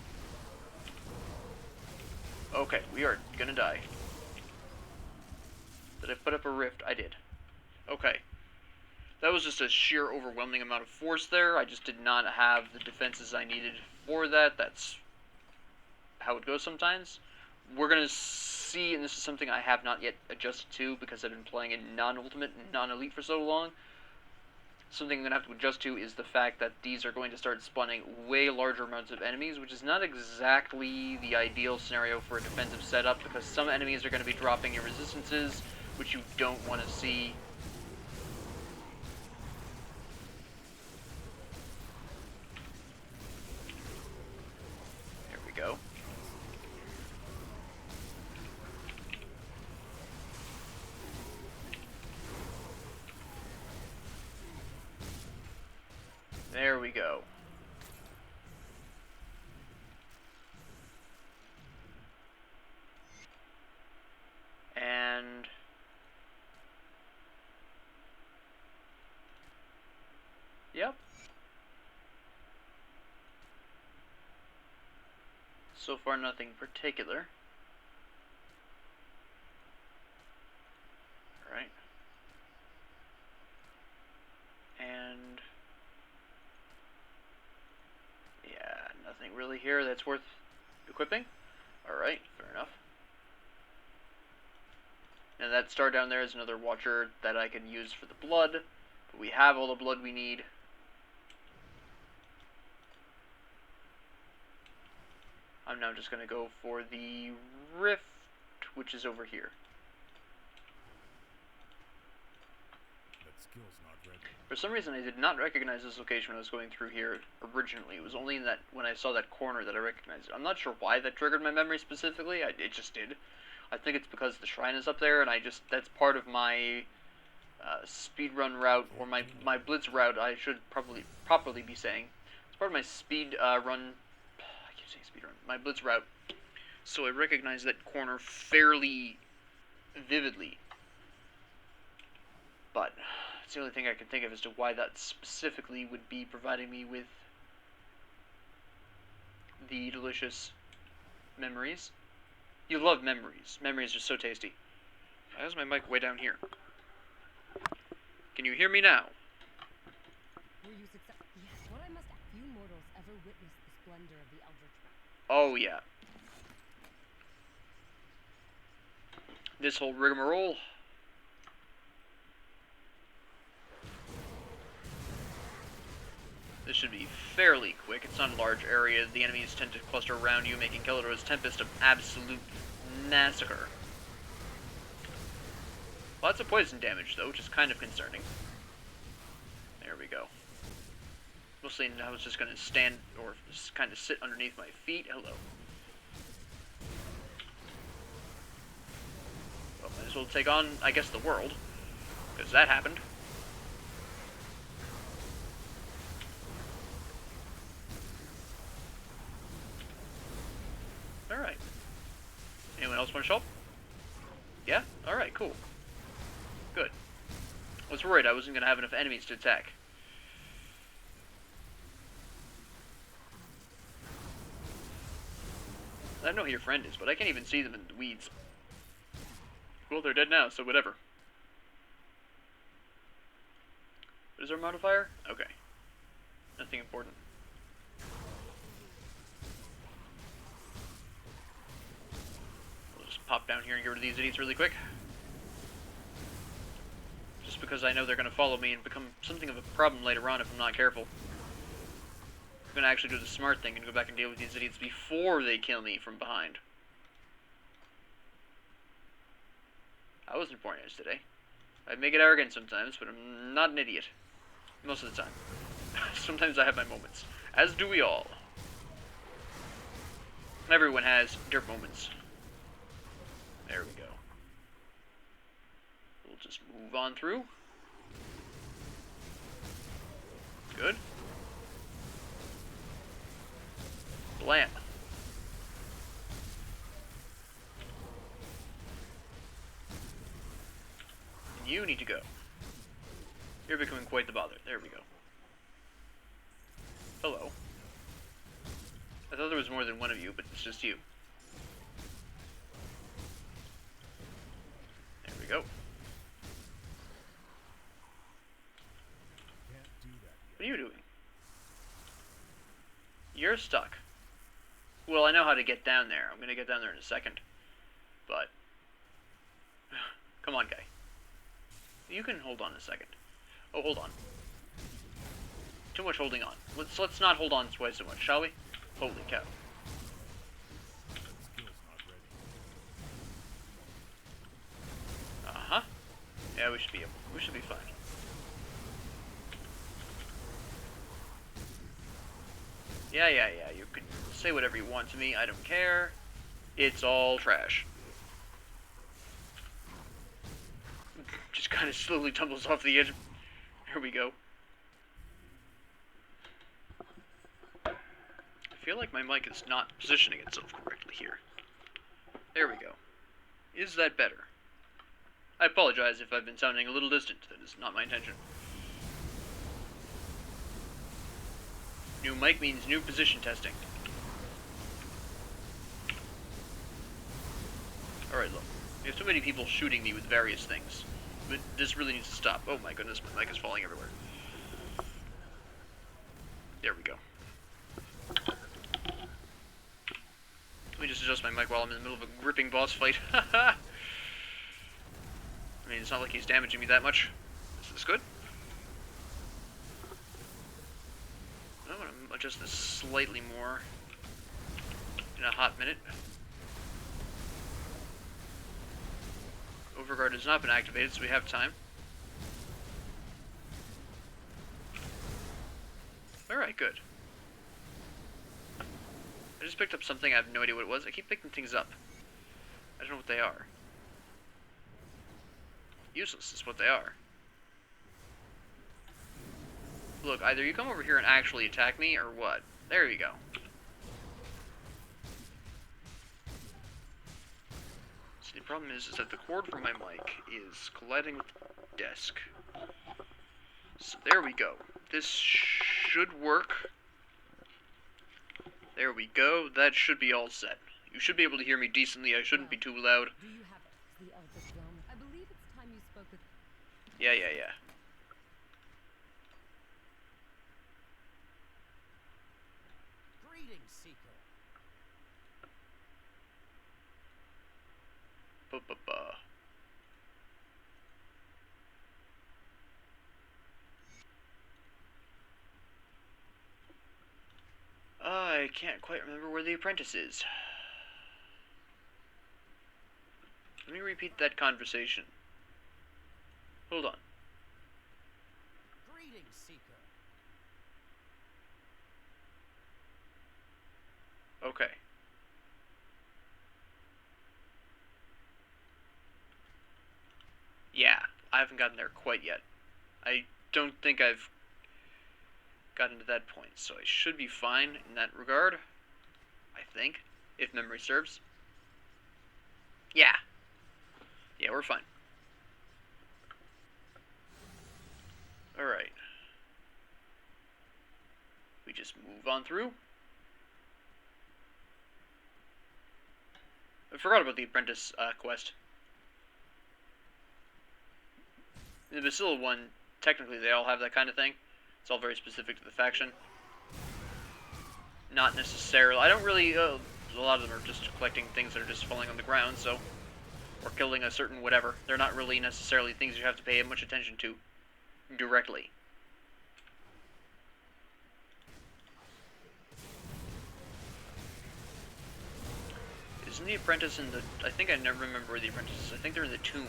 Okay, we are gonna die. Did I put up a rift? I did. Okay. That was just a sheer overwhelming amount of force there. I just did not have the defenses I needed for that. That's how it goes sometimes. We're gonna see, and this is something I have not yet adjusted to because I've been playing in non-ultimate and non-elite for so long. Something I'm going to have to adjust to is the fact that these are going to start spawning way larger amounts of enemies, which is not exactly the ideal scenario for a defensive setup, because some enemies are going to be dropping your resistances, which you don't want to see. There we go. There we go. And yep. So far, nothing particular. Alright. And... yeah, nothing really here that's worth equipping. Alright, fair enough. And that star down there is another watcher that I can use for the blood. But we have all the blood we need. I'm now just going to go for the rift, which is over here. That skill's not ready. For some reason, I did not recognize this location when I was going through here originally. It was only in that when I saw that corner that I recognized it. I'm not sure why that triggered my memory specifically. It just did. I think it's because the shrine is up there, and that's part of my speedrun route, or my blitz route, I should properly be saying. It's part of my speed run. I keep saying speedrun. My blitz route. So I recognize that corner fairly vividly. But it's the only thing I can think of as to why that specifically would be providing me with the delicious memories. You love memories. Memories are so tasty. Why is my mic way down here? Can you hear me now? Were you successful? Yes. What I must ask, few mortals ever witnessed the splendor of the Eldritch Realm. Oh, yeah. This whole rigmarole. This should be fairly quick. It's not a large area. The enemies tend to cluster around you, making Keldor's Tempest an absolute massacre. Lots of poison damage, though, which is kind of concerning. There we go. Mostly I was just going to stand, or just kind of sit underneath my feet. Hello. Well, might as well take on, I guess, the world. Because that happened. Alright. Anyone else want to show up? Yeah? Alright, cool. Good. I was worried I wasn't going to have enough enemies to attack. I know who your friend is, but I can't even see them in the weeds. Well, they're dead now, so whatever. What is our modifier? Okay. Nothing important. We'll just pop down here and get rid of these idiots really quick. Just because I know they're going to follow me and become something of a problem later on if I'm not careful. I'm going to actually do the smart thing and go back and deal with these idiots before they kill me from behind. I wasn't born yesterday. I may get arrogant sometimes, but I'm not an idiot. Most of the time. Sometimes I have my moments. As do we all. Everyone has dirt moments. There we go. We'll just move on through. Good. Blam. And you need to go. You're becoming quite the bother. There we go. Hello. I thought there was more than one of you, but it's just you. There we go. Can't do that yet. What are you doing? You're stuck. Well, I know how to get down there. I'm gonna get down there in a second. But... come on, guy. You can hold on a second. Oh, hold on. Too much holding on. Let's not hold on twice so much, shall we? Holy cow. That skill's not ready. Uh-huh. Yeah, we should be fine. Yeah, you can say whatever you want to me, I don't care. It's all trash. Just kind of slowly tumbles off the edge. Here we go. I feel like my mic is not positioning itself correctly here. There we go. Is that better? I apologize if I've been sounding a little distant. That is not my intention. New mic means new position testing. Alright, look. We have too many people shooting me with various things. But this really needs to stop. Oh my goodness, my mic is falling everywhere. There we go. Let me just adjust my mic while I'm in the middle of a gripping boss fight. I mean, it's not like he's damaging me that much. Is this good? I'm gonna adjust this slightly more in a hot minute. Overguard has not been activated, so we have time. Alright, good. I just picked up something, I have no idea what it was. I keep picking things up. I don't know what they are. Useless is what they are. Look, either you come over here and actually attack me, or what? There you go. See, the problem is that the cord from my mic is colliding with the desk. So there we go. This should work. There we go. That should be all set. You should be able to hear me decently. I shouldn't be too loud. Do you have it? The Eldritch Realm. I believe it's time you spoke with. Yeah. Greetings, Seeker. Ba-ba-ba. I can't quite remember where the apprentice is. Let me repeat that conversation. Hold on. Greetings, Seeker. Okay. Yeah, I haven't gotten there quite yet. I don't think I've gotten to that point, so I should be fine in that regard. I think, if memory serves. Yeah. Yeah, we're fine. Alright. We just move on through. I forgot about the apprentice quest. In the Bacilla one, technically they all have that kind of thing. It's all very specific to the faction. Not necessarily. I don't really. A lot of them are just collecting things that are just falling on the ground, so. Or killing a certain whatever. They're not really necessarily things you have to pay much attention to directly. Isn't the apprentice in the. I think I never remember where the apprentice is. I think they're in the tomb.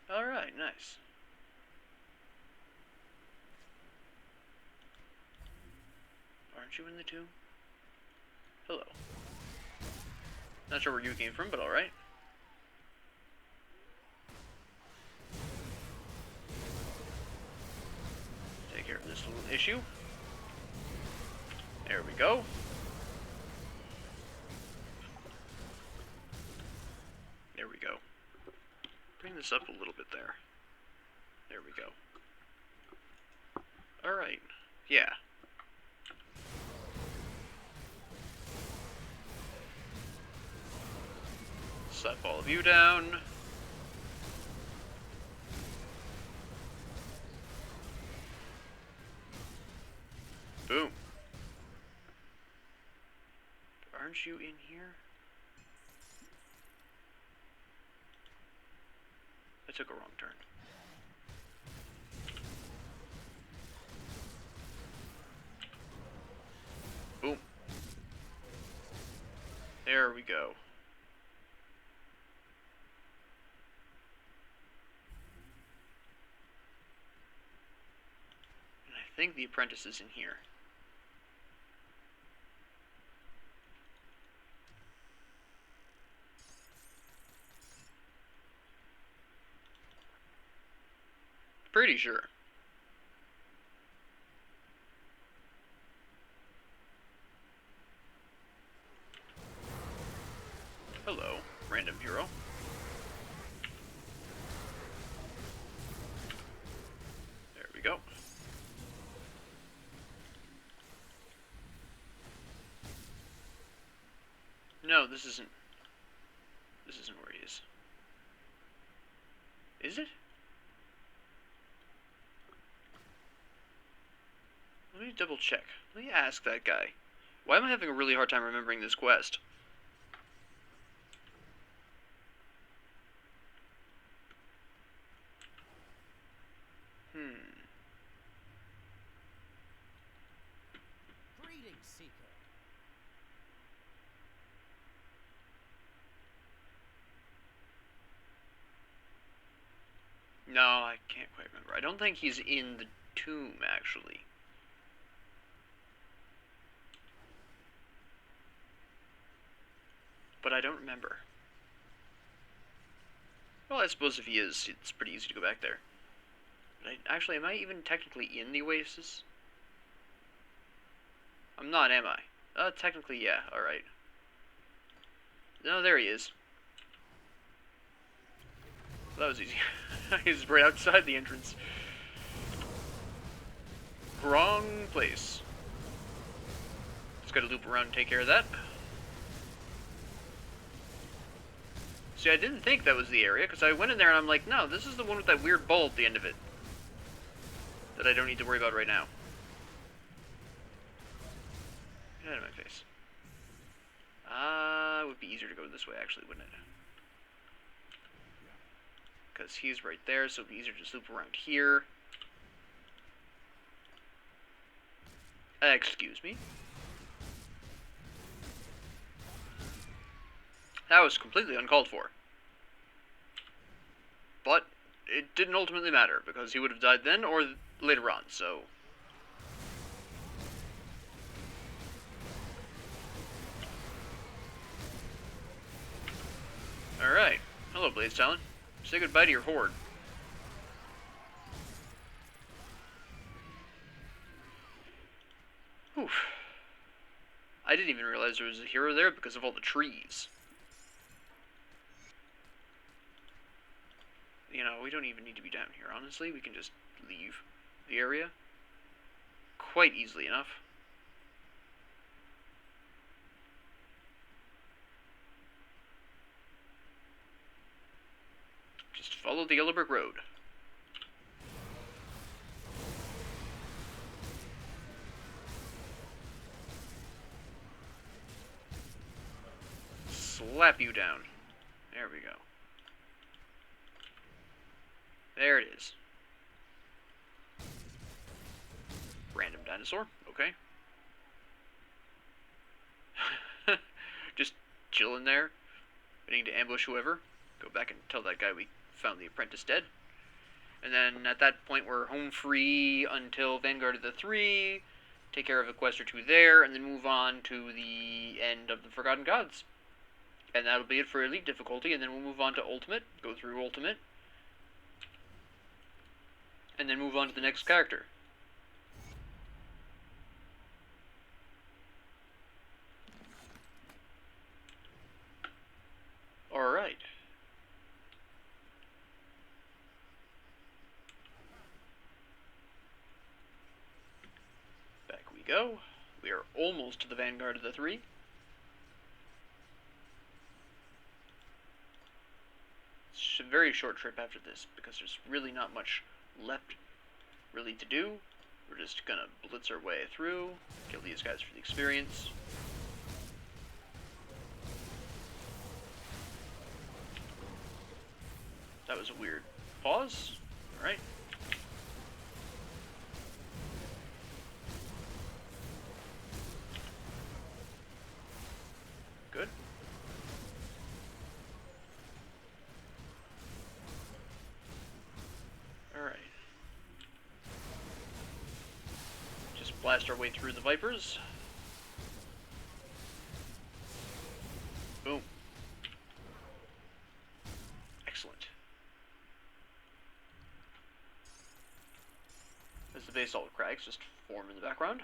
Alright, nice. Aren't you in the tomb? Hello. Not sure where you came from, but alright. Take care of this little issue. There we go. There we go. Bring this up a little bit there. There we go. Alright. Yeah. Slap all of you down. Boom. Aren't you in here? I took a wrong turn. Boom. There we go. And I think the apprentice is in here. Pretty sure. Hello, random hero. No, this isn't. This isn't where he is. Is it? Let me double check. Let me ask that guy. Why am I having a really hard time remembering this quest? Greetings, Seeker. No, I can't quite remember. I don't think he's in the tomb, actually. But I don't remember. Well, I suppose if he is, it's pretty easy to go back there. But actually, am I even technically in the Oasis? I'm not, am I? Technically, yeah. Alright. No, there he is. That was easy. He's right outside the entrance. Wrong place. Just gotta loop around and take care of that. See, I didn't think that was the area, because I went in there and I'm like, no, this is the one with that weird ball at the end of it. That I don't need to worry about right now. Get out of my face. It would be easier to go this way, actually, wouldn't it? Because he's right there, so it'd be easier to just loop around here. Excuse me. That was completely uncalled for. But it didn't ultimately matter, because he would have died then or later on, so... Alright. Hello, Blaze Talon. Say goodbye to your horde. Whew. I didn't even realize there was a hero there because of all the trees. You know, we don't even need to be down here, honestly. We can just leave the area quite easily enough. Just follow the yellow brick road. Slap you down. There we go. There it is. Random dinosaur. Okay. Just chilling there, waiting to ambush whoever. Go back and tell that guy we found the apprentice dead. And then at that point we're home free until Vanguard of the Three. Take care of a quest or two there, and then move on to the end of the Forgotten Gods. And that'll be it for Elite difficulty, and then we'll move on to Ultimate, go through Ultimate, and then move on to the next character. Alright. Back we go. We are almost to the Vanguard of the Three. It's a very short trip after this, because there's really not much left really to do. We're just gonna blitz our way through, kill these guys for the experience. That was a weird pause. Alright. Good. Alright. Just blast our way through the Vipers. Boom. Excellent. As the basalt crags just form in the background.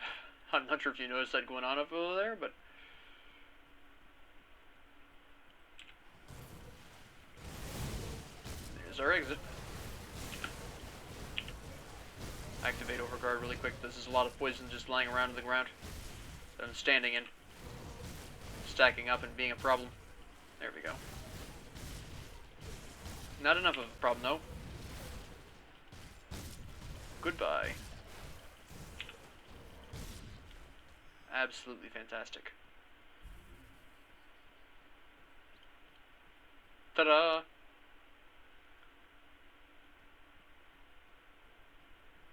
I'm not sure if you noticed that going on up over there, but... there's our exit. Activate Overguard really quick. This is a lot of poison just lying around on the ground that I'm standing in. stacking up and being a problem. There we go. Not enough of a problem, though. Goodbye. Absolutely fantastic. Ta-da!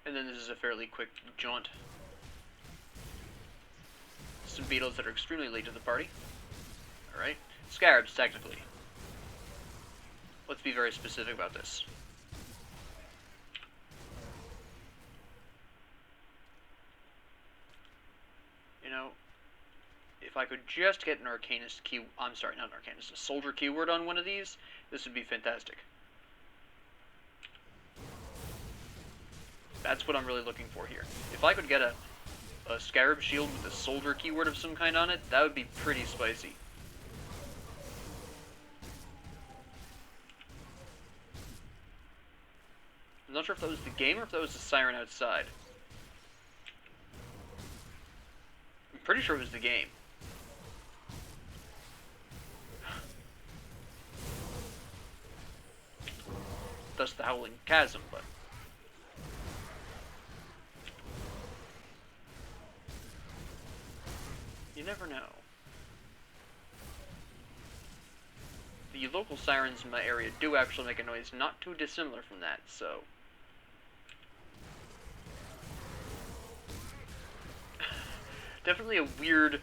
And then this is a fairly quick jaunt. Some beetles that are extremely late to the party. Alright. Scarabs, technically. Let's be very specific about this. You know, if I could just get an Arcanist key... I'm sorry, not an Arcanist, a Soldier keyword on one of these, this would be fantastic. That's what I'm really looking for here. If I could get a Scarab shield with a Soldier keyword of some kind on it, that would be pretty spicy. I'm not sure if that was the game or if that was the siren outside. I'm pretty sure it was the game. Thus the Howling Chasm, but... you never know. The local sirens in my area do actually make a noise not too dissimilar from that, so... definitely a weird...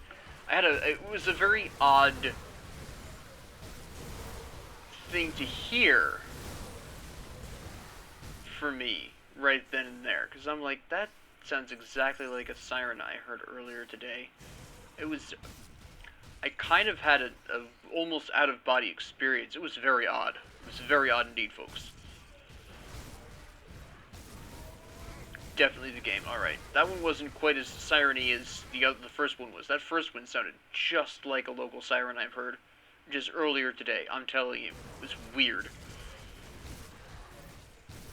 it was a very odd thing to hear for me right then and there, because I'm like, that sounds exactly like a siren I heard earlier today. It was... I kind of had a almost out-of-body experience. It was very odd. It was very odd indeed, folks. Definitely the game. Alright. That one wasn't quite as siren-y as the first one was. That first one sounded just like a local siren I've heard just earlier today. I'm telling you. It was weird.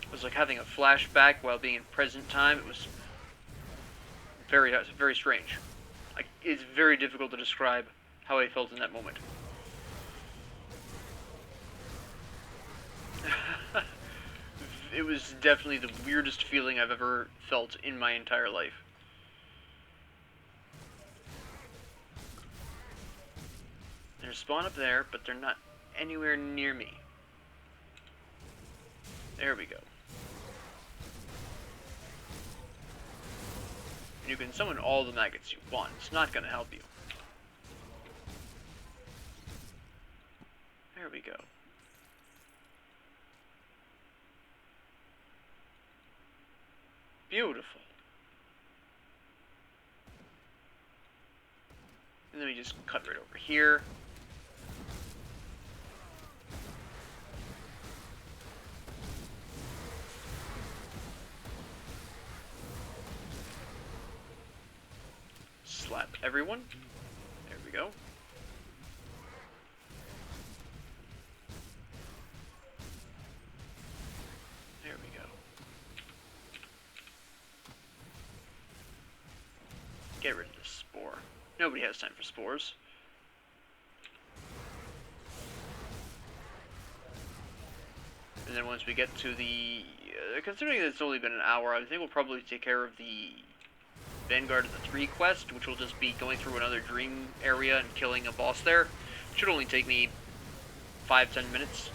It was like having a flashback while being in present time. It was very strange. It's very difficult to describe how I felt in that moment. It was definitely the weirdest feeling I've ever felt in my entire life. There's a spawn up there, but they're not anywhere near me. There we go. And you can summon all the maggots you want. It's not going to help you. There we go. Beautiful. And then we just cut right over here. Slap everyone. There we go. There we go. Get rid of this spore. Nobody has time for spores. And then once we get to the... considering it's only been an hour, I think we'll probably take care of the Vanguard of the 3 quest, which will just be going through another dream area and killing a boss there. It should only take me 5-10 minutes.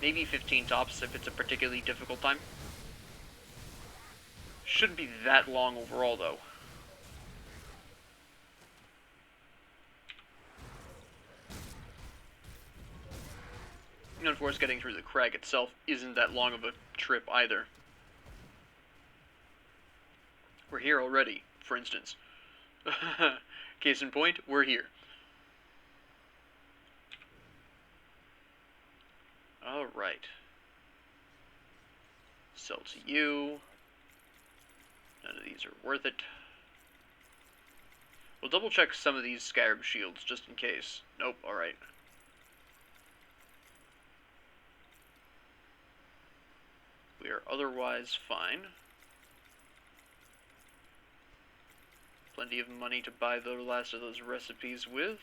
Maybe 15 tops if it's a particularly difficult time. Shouldn't be that long overall, though. And of course, getting through the crag itself isn't that long of a trip either. We're here already, for instance. Case in point, we're here. Alright. Sell to you. None of these are worth it. We'll double check some of these scarab shields just in case. Nope, alright. We are otherwise fine. Plenty of money to buy the last of those recipes with.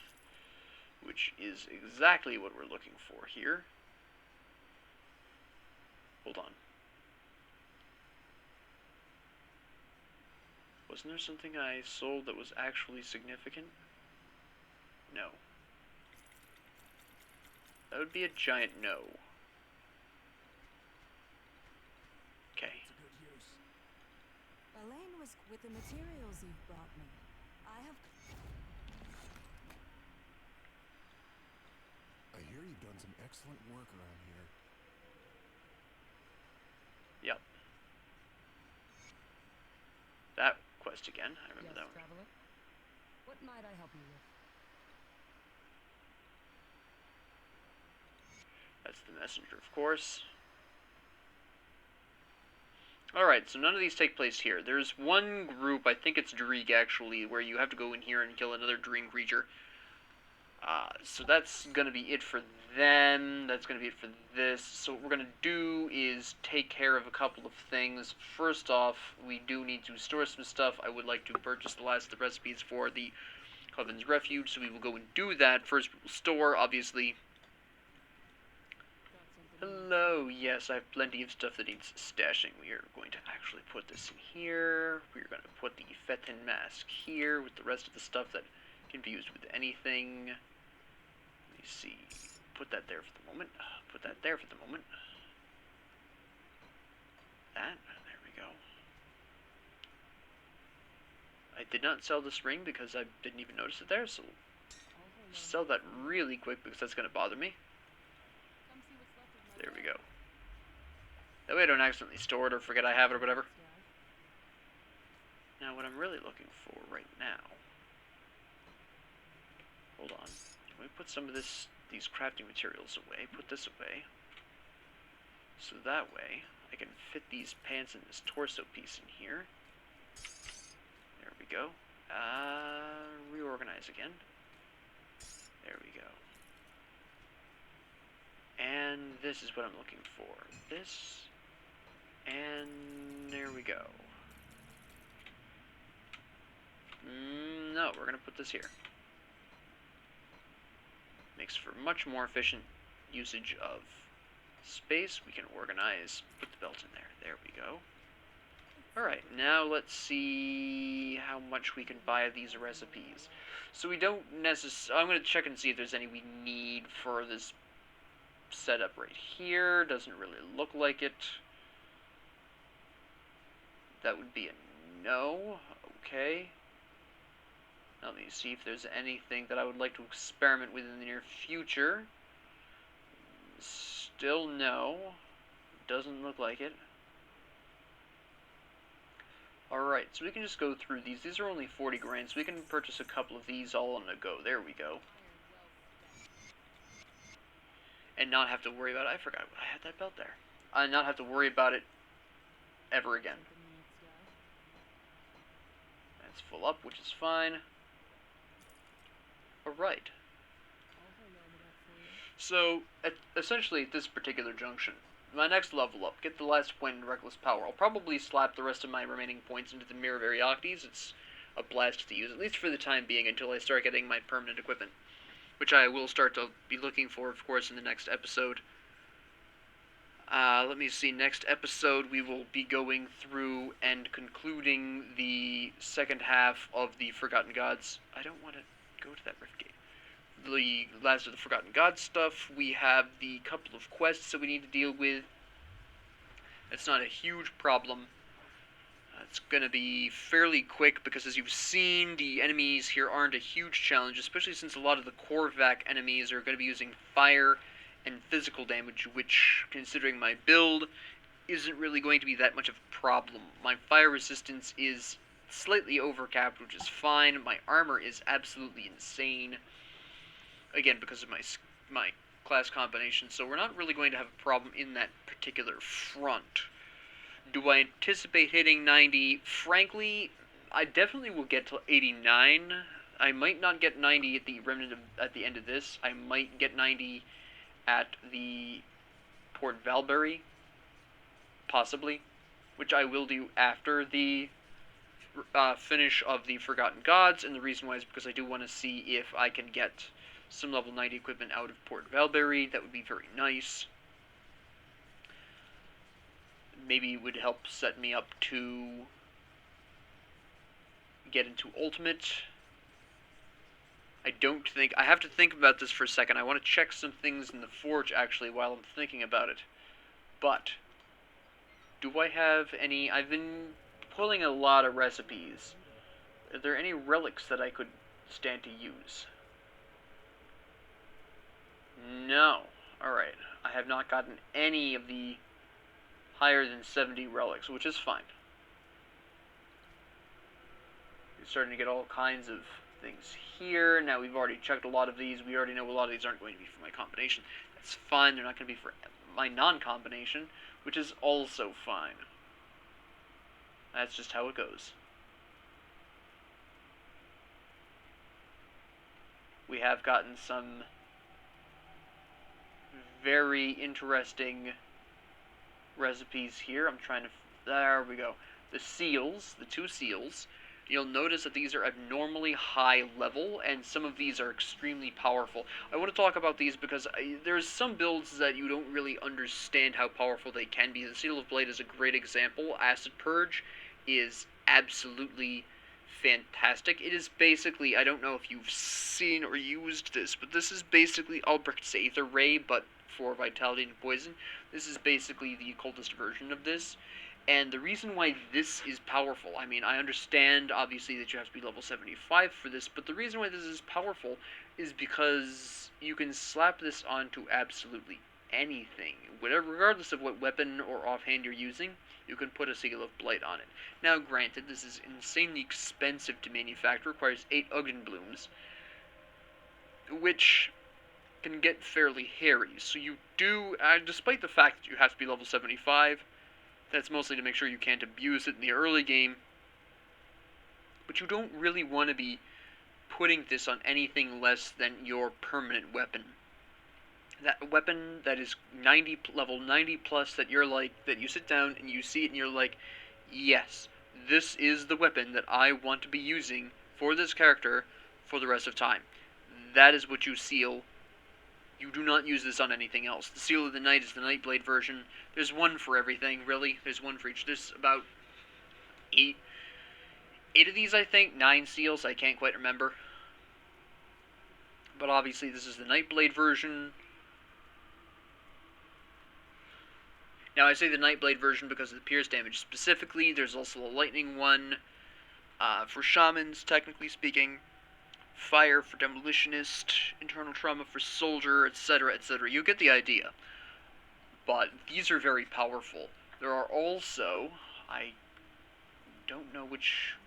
which is exactly what we're looking for here. Hold on. Wasn't there something I sold that was actually significant? No. That would be a giant no. Okay. It's a good use. Elaine was with the materials you've brought me. I have. I hear you've done some excellent work around here. Yep. That quest again. I remember Yes, that one. traveler. What might I help you with? That's the messenger, of course. Alright, so none of these take place here. There's one group, I think it's Dreeg actually, where you have to go in here and kill another dream creature. So that's going to be it for them. That's going to be it for this. So what we're going to do is take care of a couple of things. First off, we do need to store some stuff. I would like to purchase the last of the recipes for the Coven's Refuge, so we will go and do that. First, we will store, obviously. Got something. Hello, yes, I have plenty of stuff that needs stashing. We are going to actually put this in here. We're going to put the Fetin mask here with the rest of the stuff that can be used with anything. Let me see. Put that there for the moment. Put that there for the moment. That. There we go. I did not sell this ring because I didn't even notice it there, so All for no. sell that really quick because that's going to bother me. Come see what's left of my There we bag. go. That way I don't accidentally store it or forget I have it or whatever. Sky. Now what I'm really looking for right now... Hold on. Can we put some of these crafting materials away? Put this away. So that way I can fit these pants and this torso piece in here. There we go. Reorganize again. There we go. And this is what I'm looking for. This. And there we go. No, we're going to put this here. Makes for much more efficient usage of space. We can organize, put the belt in there. There we go. Alright, now let's see how much we can buy of these recipes. So we don't necessarily... I'm going to check and see if there's any we need for this setup right here. Doesn't really look like it. That would be a no. Okay. Now let me see if there's anything that I would like to experiment with in the near future. Still no. Doesn't look like it. Alright, so we can just go through these. These are only 40 grand, so we can purchase a couple of these all on a go. There we go. And not have to worry about it. I forgot I had that belt there. And not have to worry about it ever again. That's full up, which is fine. Alright. So, essentially at this particular junction, my next level up, get the last point in Reckless Power. I'll probably slap the rest of my remaining points into the Mirror of Ereoctes. It's a blast to use, at least for the time being, until I start getting my permanent equipment. Which I will start to be looking for, of course, in the next episode. Let me see, next episode we will be going through and concluding the second half of the Forgotten Gods. I don't want to go to that rift gate. The last of the Forgotten Gods stuff. We have the couple of quests that we need to deal with. It's not a huge problem. It's going to be fairly quick because, as you've seen, the enemies here aren't a huge challenge, especially since a lot of the Korvac enemies are going to be using fire and physical damage, which, considering my build, isn't really going to be that much of a problem. My fire resistance is slightly overcapped, which is fine. My armor is absolutely insane. Again, because of my class combination, so we're not really going to have a problem in that particular front. Do I anticipate hitting 90? Frankly, I definitely will get to 89. I might not get 90 at the remnant at the end of this. I might get 90 at the Port Valbury, possibly, which I will do after the finish of the Forgotten Gods, and the reason why is because I do want to see if I can get some level 90 equipment out of Port Valberry. That would be very nice. Maybe it would help set me up to get into Ultimate. I don't think... I have to think about this for a second. I want to check some things in the Forge, actually, while I'm thinking about it. But, do I have any... I've been pulling a lot of recipes. Are there any relics that I could stand to use? No. Alright. I have not gotten any of the higher than 70 relics, which is fine. You're starting to get all kinds of things here. Now we've already checked a lot of these. We already know a lot of these aren't going to be for my combination. That's fine. They're not going to be for my non-combination, which is also fine. That's just how it goes. We have gotten some very interesting recipes here. I'm trying to... There we go. The seals, the 2 seals. You'll notice that these are abnormally high level, and some of these are extremely powerful. I want to talk about these because there's some builds that you don't really understand how powerful they can be. The Seal of Blade is a great example. Acid Purge is absolutely fantastic. It is basically, I don't know if you've seen or used this, but this is basically Albrecht's Aether Ray, but for Vitality and Poison. This is basically the occultist version of this. And the reason why this is powerful, I mean, I understand, obviously, that you have to be level 75 for this, but the reason why this is powerful is because you can slap this onto absolutely anything. Whatever, regardless of what weapon or offhand you're using, you can put a Seal of Blight on it. Now, granted, this is insanely expensive to manufacture, requires 8 Ogden Blooms, which can get fairly hairy. So you do, despite the fact that you have to be level 75, that's mostly to make sure you can't abuse it in the early game. But you don't really want to be putting this on anything less than your permanent weapon. That weapon that is level 90 plus, that you're like, that you sit down and you see it and you're like, yes, this is the weapon that I want to be using for this character for the rest of time. That is what you seal. You do not use this on anything else. The Seal of the Night is the Nightblade version. There's one for everything, really. There's one for each. There's about 8 of these, I think. 9 seals, I can't quite remember. But obviously this is the Nightblade version. Now I say the Nightblade version because of the pierce damage specifically. There's also a lightning one for shamans, technically speaking. Fire for demolitionist, internal trauma for soldier, etc., etc. You get the idea. But these are very powerful. There are also, I don't know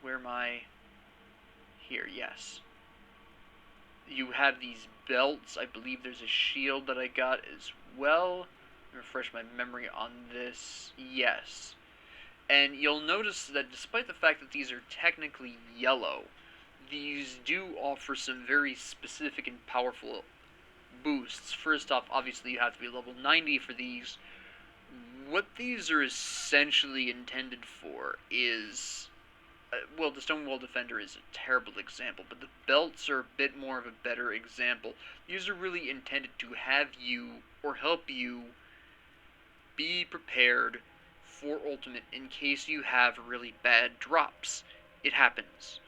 where my, here, yes. You have these belts. I believe there's a shield that I got as well. Refresh my memory on this. Yes. And you'll notice that despite the fact that these are technically yellow, these do offer some very specific and powerful boosts. First off, obviously you have to be level 90 for these. What these are essentially intended for is... well, the Stonewall Defender is a terrible example, but the belts are a bit more of a better example. These are really intended to have you, or help you, be prepared for Ultimate in case you have really bad drops. It happens.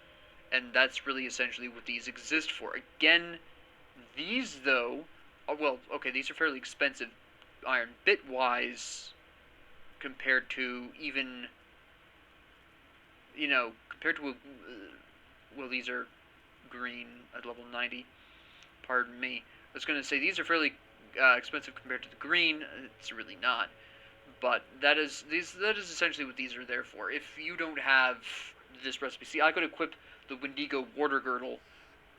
And that's really essentially what these exist for. Again, these, though, well, okay, these are fairly expensive iron bit-wise compared to even, you know, compared to, well, these are green at level 90. Pardon me. I was going to say these are fairly expensive compared to the green. It's really not. But that is essentially what these are there for. If you don't have this recipe, see, I could equip the Wendigo Water Girdle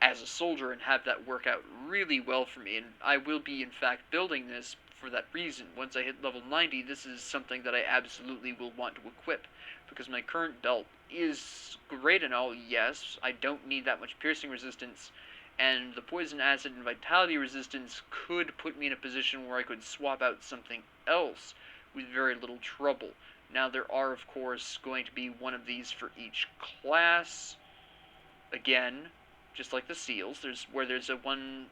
as a soldier and have that work out really well for me, and I will be in fact building this for that reason. Once I hit level 90, this is something that I absolutely will want to equip, because my current belt is great and all, yes, I don't need that much piercing resistance, and the poison, acid, and vitality resistance could put me in a position where I could swap out something else with very little trouble. Now there are, of course, going to be one of these for each class. Again, just like the seals, there's a one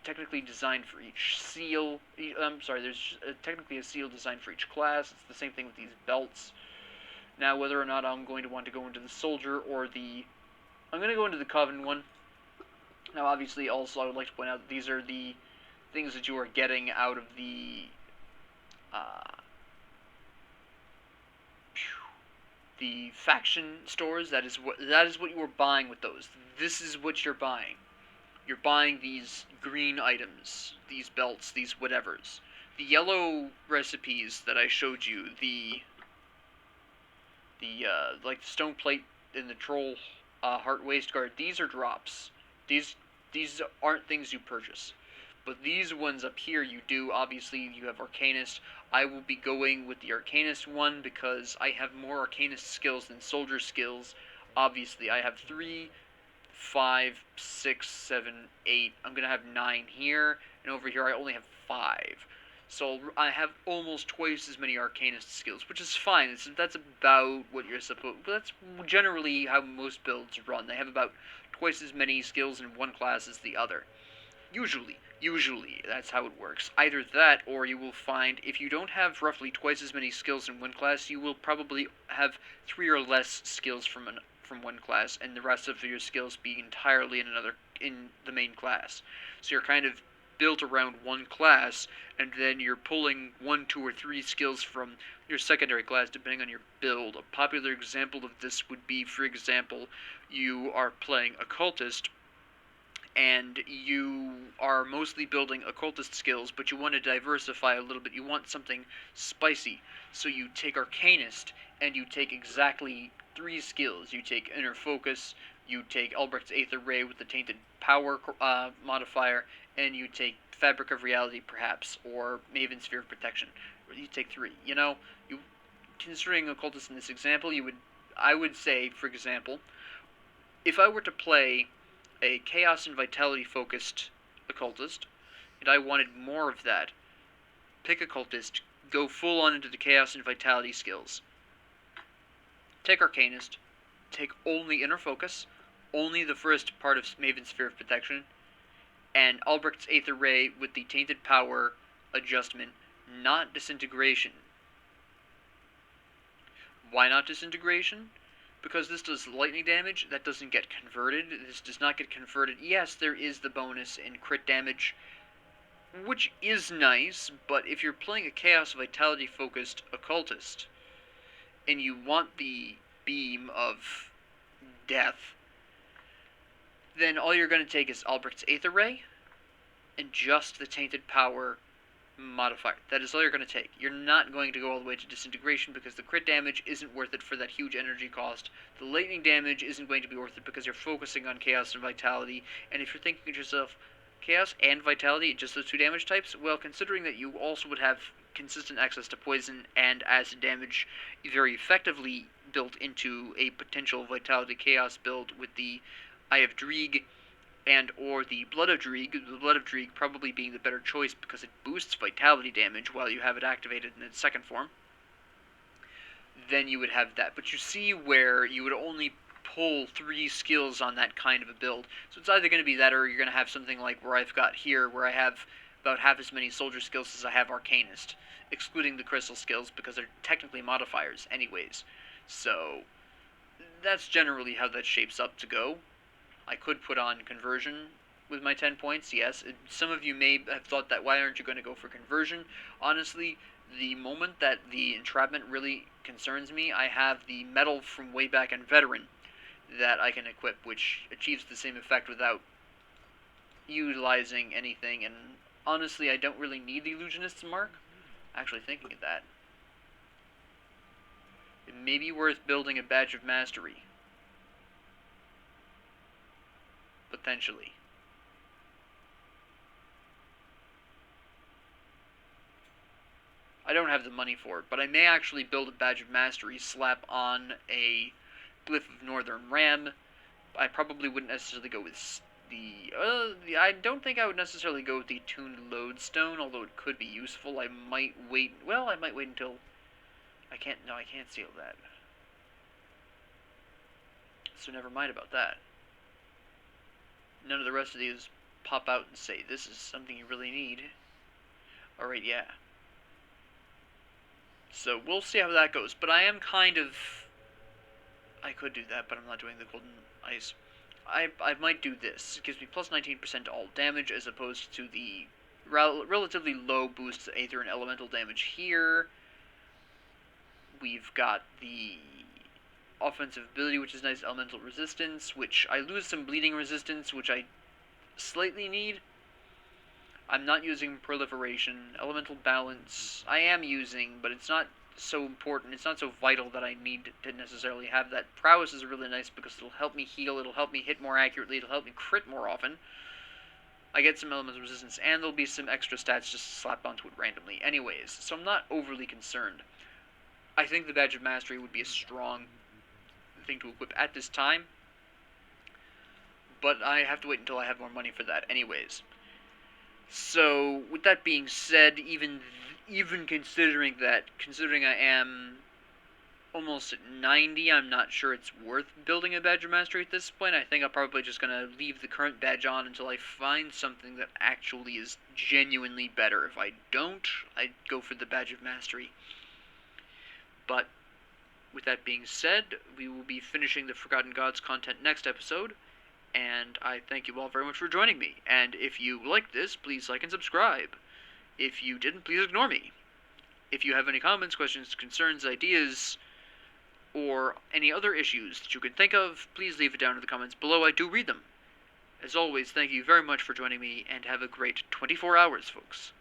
technically designed for each seal. I'm sorry, there's technically a seal designed for each class. It's the same thing with these belts. Now, whether or not I'm going to want to go into the soldier or the... I'm going to go into the Coven one. Now, obviously, also, I would like to point out that these are the things that you are getting out of the faction stores. That is what you are buying with those. This is what you're buying. You're buying these green items, these belts, these whatevers. The yellow recipes that I showed you, the like the stone plate and the troll heart waist guard, these are drops. These aren't things you purchase. But these ones up here you do. Obviously, you have Arcanist. I will be going with the Arcanist one because I have more Arcanist skills than soldier skills. Obviously, I have 3, 5, 6, 7, 8. I'm going to have 9 here, and over here I only have 5. So I have almost twice as many Arcanist skills, which is fine. That's about what you're supposed... That's generally how most builds run. They have about twice as many skills in one class as the other. Usually, that's how it works. Either that, or you will find if you don't have roughly twice as many skills in one class, you will probably have 3 or less skills from one class, and the rest of your skills be entirely in the main class. So you're kind of built around one class, and then you're pulling 1, 2, or 3 skills from your secondary class depending on your build. A popular example of this would be, for example, you are playing Occultist, and you are mostly building occultist skills, but you want to diversify a little bit. You want something spicy. So you take Arcanist, and you take exactly 3 skills. You take Inner Focus, you take Albrecht's Aether Ray with the Tainted Power modifier, and you take Fabric of Reality, perhaps, or Maven Sphere of Protection. You take 3. You know, considering occultist in this example, I would say, for example, if I were to play a Chaos and Vitality focused Occultist, and I wanted more of that, pick Occultist, go full on into the Chaos and Vitality skills. Take Arcanist, take only Inner Focus, only the first part of Maven's Sphere of Protection, and Albrecht's Aether Ray with the Tainted Power adjustment, not Disintegration. Why not Disintegration? Because this does lightning damage, that doesn't get converted. This does not get converted. Yes, there is the bonus in crit damage, which is nice, but if you're playing a Chaos Vitality focused Occultist, and you want the beam of death, then all you're going to take is Albrecht's Aether Ray, and just the Tainted Power modifier. That is all you're going to take. You're not going to go all the way to Disintegration because the crit damage isn't worth it for that huge energy cost. The lightning damage isn't going to be worth it because you're focusing on Chaos and Vitality. And if you're thinking to yourself, Chaos and Vitality, just those 2 damage types? Well, considering that you also would have consistent access to poison and acid damage very effectively built into a potential Vitality Chaos build with the Eye of Dreeg and or the Blood of Dreeg, the Blood of Dreeg probably being the better choice because it boosts vitality damage while you have it activated in its second form, then you would have that. But you see where you would only pull 3 skills on that kind of a build. So it's either going to be that or you're going to have something like where I've got here, where I have about half as many soldier skills as I have Arcanist, excluding the crystal skills because they're technically modifiers anyways. So that's generally how that shapes up to go. I could put on Conversion with my 10 points, yes. Some of you may have thought that, why aren't you going to go for Conversion? Honestly, the moment that the Entrapment really concerns me, I have the medal from way back in Veteran that I can equip, which achieves the same effect without utilizing anything, and honestly, I don't really need the Illusionist's Mark. Actually thinking of that. It may be worth building a Badge of Mastery. Potentially. I don't have the money for it, but I may actually build a Badge of Mastery, slap on a Glyph of Northern Ram. I probably wouldn't necessarily go with I don't think I would necessarily go with the Tuned Lodestone, although it could be useful. I might wait until... I can't seal that. So never mind about that. None of the rest of these pop out and say, this is something you really need. Alright, yeah. So we'll see how that goes, but I am kind of... I could do that, but I'm not doing the golden ice. I might do this. It gives me plus 19% to all damage, as opposed to the relatively low boost to Aether and Elemental damage here. We've got the offensive ability, which is nice, Elemental Resistance, which I lose some bleeding resistance, which I slightly need. I'm not using Proliferation. Elemental Balance, I am using, but it's not so important. It's not so vital that I need to necessarily have that. Prowess is really nice because it'll help me heal, it'll help me hit more accurately, it'll help me crit more often. I get some Elemental Resistance, and there'll be some extra stats just slapped onto it randomly anyways, so I'm not overly concerned. I think the Badge of Mastery would be a strong thing to equip at this time, but I have to wait until I have more money for that anyways. So, with that being said, even considering I am almost at 90, I'm not sure it's worth building a Badge of Mastery at this point. I think I'm probably just going to leave the current badge on until I find something that actually is genuinely better. If I don't, I'd go for the Badge of Mastery. But, with that being said, we will be finishing the Forgotten Gods content next episode, and I thank you all very much for joining me. And if you liked this, please like and subscribe. If you didn't, please ignore me. If you have any comments, questions, concerns, ideas, or any other issues that you can think of, please leave it down in the comments below. I do read them. As always, thank you very much for joining me, and have a great 24 hours, folks.